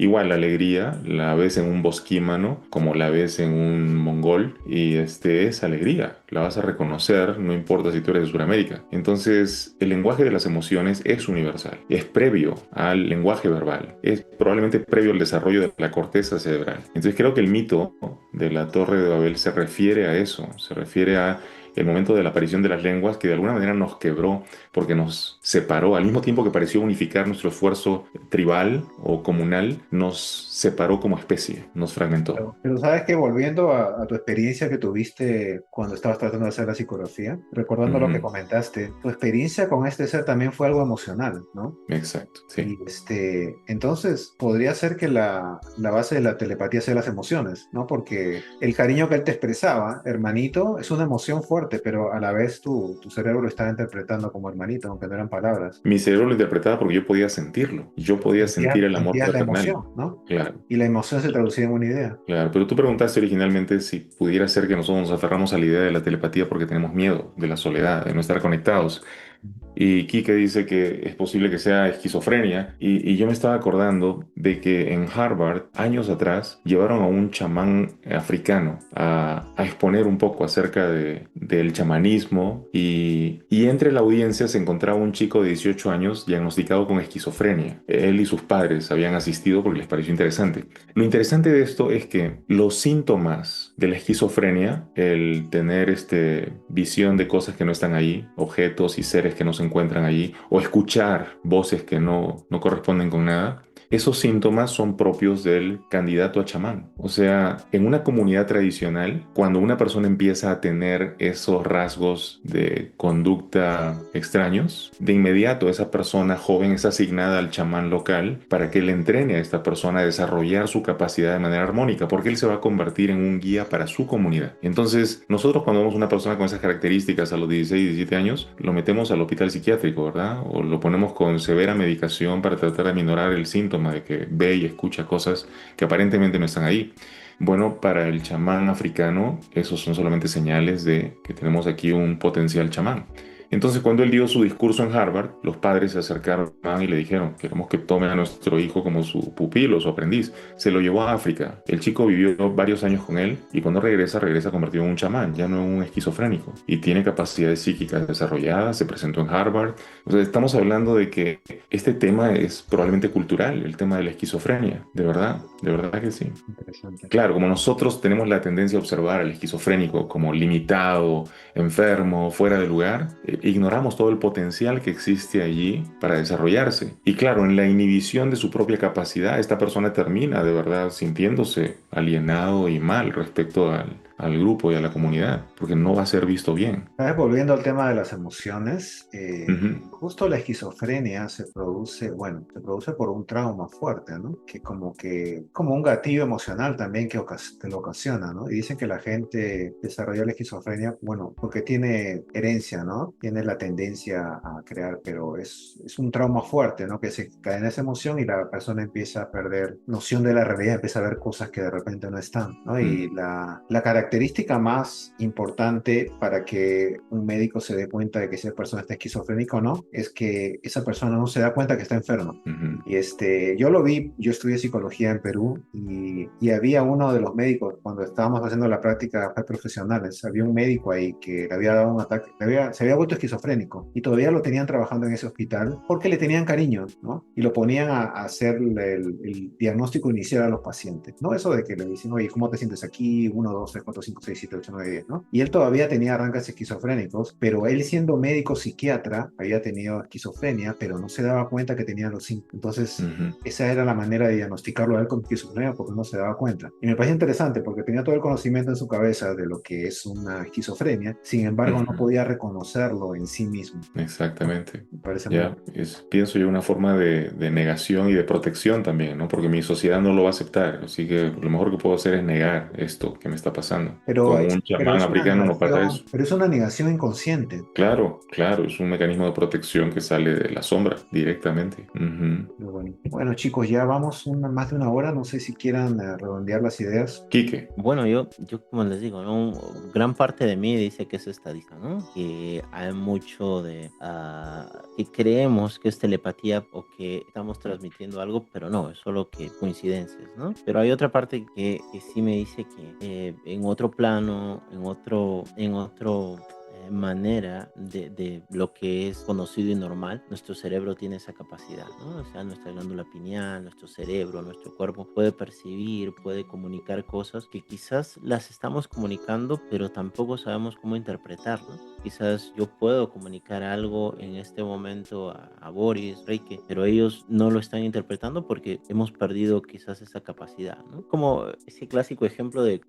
Igual la alegría la ves en un bosquímano como la ves en un mongol y es alegría, la vas a reconocer, no importa si tú eres de Sudamérica. Entonces, el lenguaje de las emociones es universal, es previo al lenguaje verbal, es probablemente previo al desarrollo de la corteza cerebral. Entonces, creo que el mito de la Torre de Babel se refiere a eso, se refiere a el momento de la aparición de las lenguas que de alguna manera nos quebró porque nos separó, al mismo tiempo que pareció unificar nuestro esfuerzo tribal o comunal, nos separó como especie, nos fragmentó. Pero sabes que volviendo a tu experiencia que tuviste cuando estabas tratando de hacer la psicología, recordando lo que Ujú. comentaste, tu experiencia con este ser también fue algo emocional, ¿no? Exacto, Y sí. entonces podría ser que la base de la telepatía sea las emociones, ¿no? Porque el cariño que él te expresaba, hermanito, es una emoción fuerte, pero a la vez tu cerebro lo estaba interpretando como hermanito, aunque no eran palabras. Mi cerebro lo interpretaba porque yo podía sentirlo, yo podía sentir el amor Sentías la fraternal. emoción, ¿no? Claro, Y la emoción se traducía en una idea. claro. Pero tú preguntaste originalmente si pudiera ser que nosotros nos aferramos a la idea de la telepatía porque tenemos miedo de la soledad, de no estar conectados. Y Kike dice que es posible que sea esquizofrenia. Y yo me estaba acordando de que en Harvard, años atrás, llevaron a un chamán africano a exponer un poco acerca del chamanismo. Y entre la audiencia se encontraba un chico de 18 años diagnosticado con esquizofrenia. Él y sus padres habían asistido porque les pareció interesante. Lo interesante de esto es que los síntomas de la esquizofrenia, el tener visión de cosas que no están ahí, objetos y seres que no se encuentran allí, o escuchar voces que no corresponden con nada, esos síntomas son propios del candidato a chamán. O sea, en una comunidad tradicional, cuando una persona empieza a tener esos rasgos de conducta extraños, de inmediato esa persona joven es asignada al chamán local para que le entrene a esta persona a desarrollar su capacidad de manera armónica, porque él se va a convertir en un guía para su comunidad. Entonces, nosotros cuando vemos una persona con esas características a los 16, 17 años, lo metemos al hospital psiquiátrico, ¿verdad? O lo ponemos con severa medicación para tratar de aminorar el síntoma de que ve y escucha cosas que aparentemente no están ahí. Bueno, para el chamán africano, esos son solamente señales de que tenemos aquí un potencial chamán. Entonces, cuando él dio su discurso en Harvard, los padres se acercaron y le dijeron, queremos que tome a nuestro hijo como su pupilo, su aprendiz. Se lo llevó a África. El chico vivió varios años con él y cuando regresa convertido en un chamán, ya no en un esquizofrénico. Y tiene capacidades psíquicas desarrolladas, se presentó en Harvard. O sea, estamos hablando de que este tema es probablemente cultural, el tema de la esquizofrenia. De verdad que sí. Interesante. Claro, como nosotros tenemos la tendencia a observar al esquizofrénico como limitado, enfermo, fuera de lugar, ignoramos todo el potencial que existe allí para desarrollarse. Y claro, en la inhibición de su propia capacidad, esta persona termina de verdad sintiéndose alienado y mal respecto al grupo y a la comunidad, porque no va a ser visto bien. ¿Sabes? Volviendo al tema de las emociones, Ujú, justo la esquizofrenia se produce por un trauma fuerte, ¿no? Como un gatillo emocional también que lo ocasiona, ¿no? Y dicen que la gente desarrolla la esquizofrenia, bueno, porque tiene herencia, ¿no? Tiene la tendencia a crear, pero es un trauma fuerte, ¿no? Que se cae en esa emoción y la persona empieza a perder noción de la realidad, empieza a ver cosas que de repente no están, ¿no? Y ujú, la característica más importante para que un médico se dé cuenta de que esa persona está esquizofrénica o no, es que esa persona no se da cuenta que está enferma. ujú, Y yo lo vi, yo estudié psicología en Perú y había uno de los médicos, cuando estábamos haciendo la práctica profesionales, había un médico ahí que le había dado un ataque, se había vuelto esquizofrénico y todavía lo tenían trabajando en ese hospital porque le tenían cariño, ¿no? Y lo ponían a hacer el diagnóstico inicial a los pacientes, ¿no? Eso de que le dicen, oye, ¿cómo te sientes aquí? 1, 2, 3, 4, 4, 5, 6, 7, 8, 9, 10, ¿no? Y él todavía tenía arranques esquizofrénicos, pero él siendo médico psiquiatra había tenido esquizofrenia, pero no se daba cuenta que tenía los síntomas. Entonces, Ujú. esa era la manera de diagnosticarlo a él con esquizofrenia porque no se daba cuenta. Y me parece interesante porque tenía todo el conocimiento en su cabeza de lo que es una esquizofrenia, sin embargo no Ujú. podía reconocerlo en sí mismo. Exactamente. Me parece muy... Ya, pienso yo, una forma de negación y de protección también, ¿no? Porque mi sociedad no lo va a aceptar. Así que lo mejor que puedo hacer es negar esto que me está pasando. Pero Como un chamán africano no pasa eso. pero es una negación inconsciente. Claro, claro, es un mecanismo de protección que sale de la sombra directamente. Ujú. Pero bueno. Bueno, chicos, ya vamos más de una hora. No sé si quieran redondear las ideas. Quique. Bueno, yo como les digo, ¿no? Gran parte de mí dice que es estadista, ¿no? Que hay mucho de que creemos que es telepatía o que estamos transmitiendo algo, pero no, es solo que coincidencias, ¿no? Pero hay otra parte que sí me dice que en otro plano, en otro manera de lo que es conocido y normal, nuestro cerebro tiene esa capacidad, ¿no? O sea, nuestra glándula pineal, nuestro cerebro, nuestro cuerpo puede percibir, puede comunicar cosas que quizás las estamos comunicando, pero tampoco sabemos cómo interpretar, ¿no? Quizás yo puedo comunicar algo en este momento a Boris, Reike, pero ellos no lo están interpretando porque hemos perdido quizás esa capacidad, ¿no? Como ese clásico ejemplo de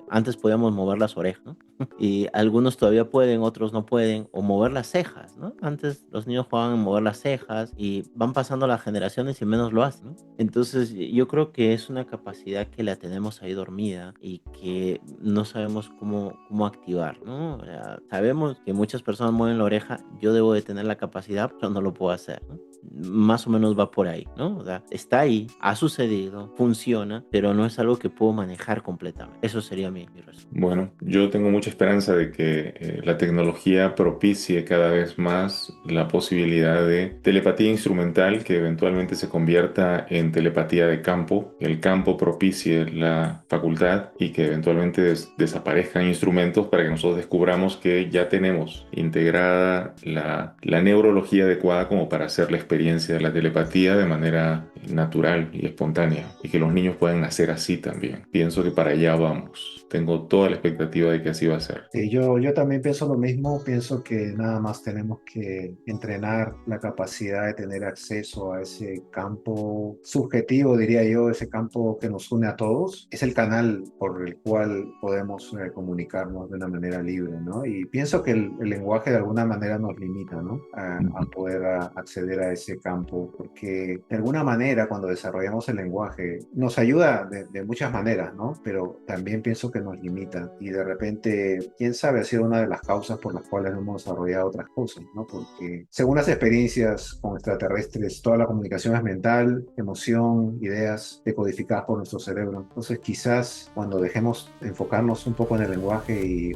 antes podíamos mover las orejas, ¿no? Y algunos todavía pueden, otros no pueden, o mover las cejas, ¿no? Antes los niños jugaban en mover las cejas y van pasando las generaciones y menos lo hacen, ¿no? Entonces yo creo que es una capacidad que la tenemos ahí dormida y que no sabemos cómo activar, ¿no? O sea, sabemos que muchas personas mueven la oreja, yo debo de tener la capacidad, pero no lo puedo hacer, ¿no? Más o menos va por ahí, ¿no? O sea, está ahí, ha sucedido, funciona, pero no es algo que puedo manejar completamente. Eso sería mi resumen. Bueno, yo tengo mucha esperanza de que la tecnología propicie cada vez más la posibilidad de telepatía instrumental que eventualmente se convierta en telepatía de campo, que el campo propicie la facultad y que eventualmente desaparezcan instrumentos para que nosotros descubramos que ya tenemos integrada la neurología adecuada como para hacer la experiencia de la telepatía de manera natural y espontánea y que los niños puedan nacer así también. Pienso que para allá vamos. Tengo toda la expectativa de que así va a ser. Yo también pienso lo mismo, pienso que nada más tenemos que entrenar la capacidad de tener acceso a ese campo subjetivo, diría yo, ese campo que nos une a todos. Es el canal por el cual podemos comunicarnos de una manera libre, ¿no? Y pienso que el lenguaje de alguna manera nos limita, ¿no? A poder acceder a ese campo, porque de alguna manera cuando desarrollamos el lenguaje nos ayuda de muchas maneras, ¿no? Pero también pienso que nos limita y de repente, quién sabe, ha sido una de las causas por las cuales no hemos desarrollado otras cosas, ¿no? Porque según las experiencias con extraterrestres, toda la comunicación es mental, emoción, ideas decodificadas por nuestro cerebro. Entonces quizás cuando dejemos de enfocarnos un poco en el lenguaje y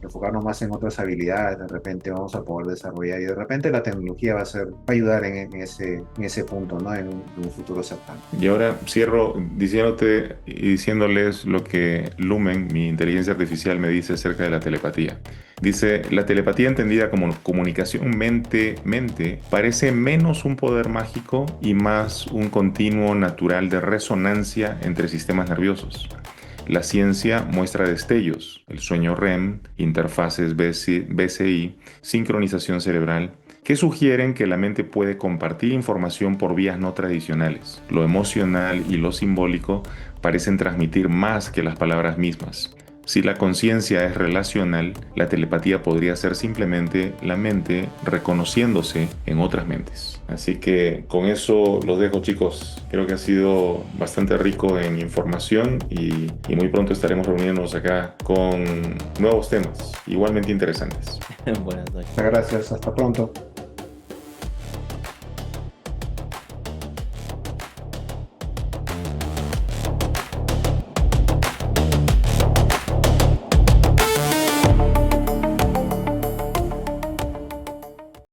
enfocarnos más en otras habilidades, de repente vamos a poder desarrollar y de repente la tecnología va a ayudar en ese punto, ¿no? En un futuro cercano. Y ahora cierro diciéndote y diciéndoles lo que Lumen, mi inteligencia artificial, me dice acerca de la telepatía. Dice, la telepatía entendida como comunicación mente-mente parece menos un poder mágico y más un continuo natural de resonancia entre sistemas nerviosos. La ciencia muestra destellos, el sueño REM, interfaces BCI, sincronización cerebral, que sugieren que la mente puede compartir información por vías no tradicionales. Lo emocional y lo simbólico parecen transmitir más que las palabras mismas. Si la conciencia es relacional, la telepatía podría ser simplemente la mente reconociéndose en otras mentes. Así que con eso los dejo, chicos. Creo que ha sido bastante rico en información y muy pronto estaremos reuniéndonos acá con nuevos temas igualmente interesantes. Buenas noches. Muchas gracias, hasta pronto.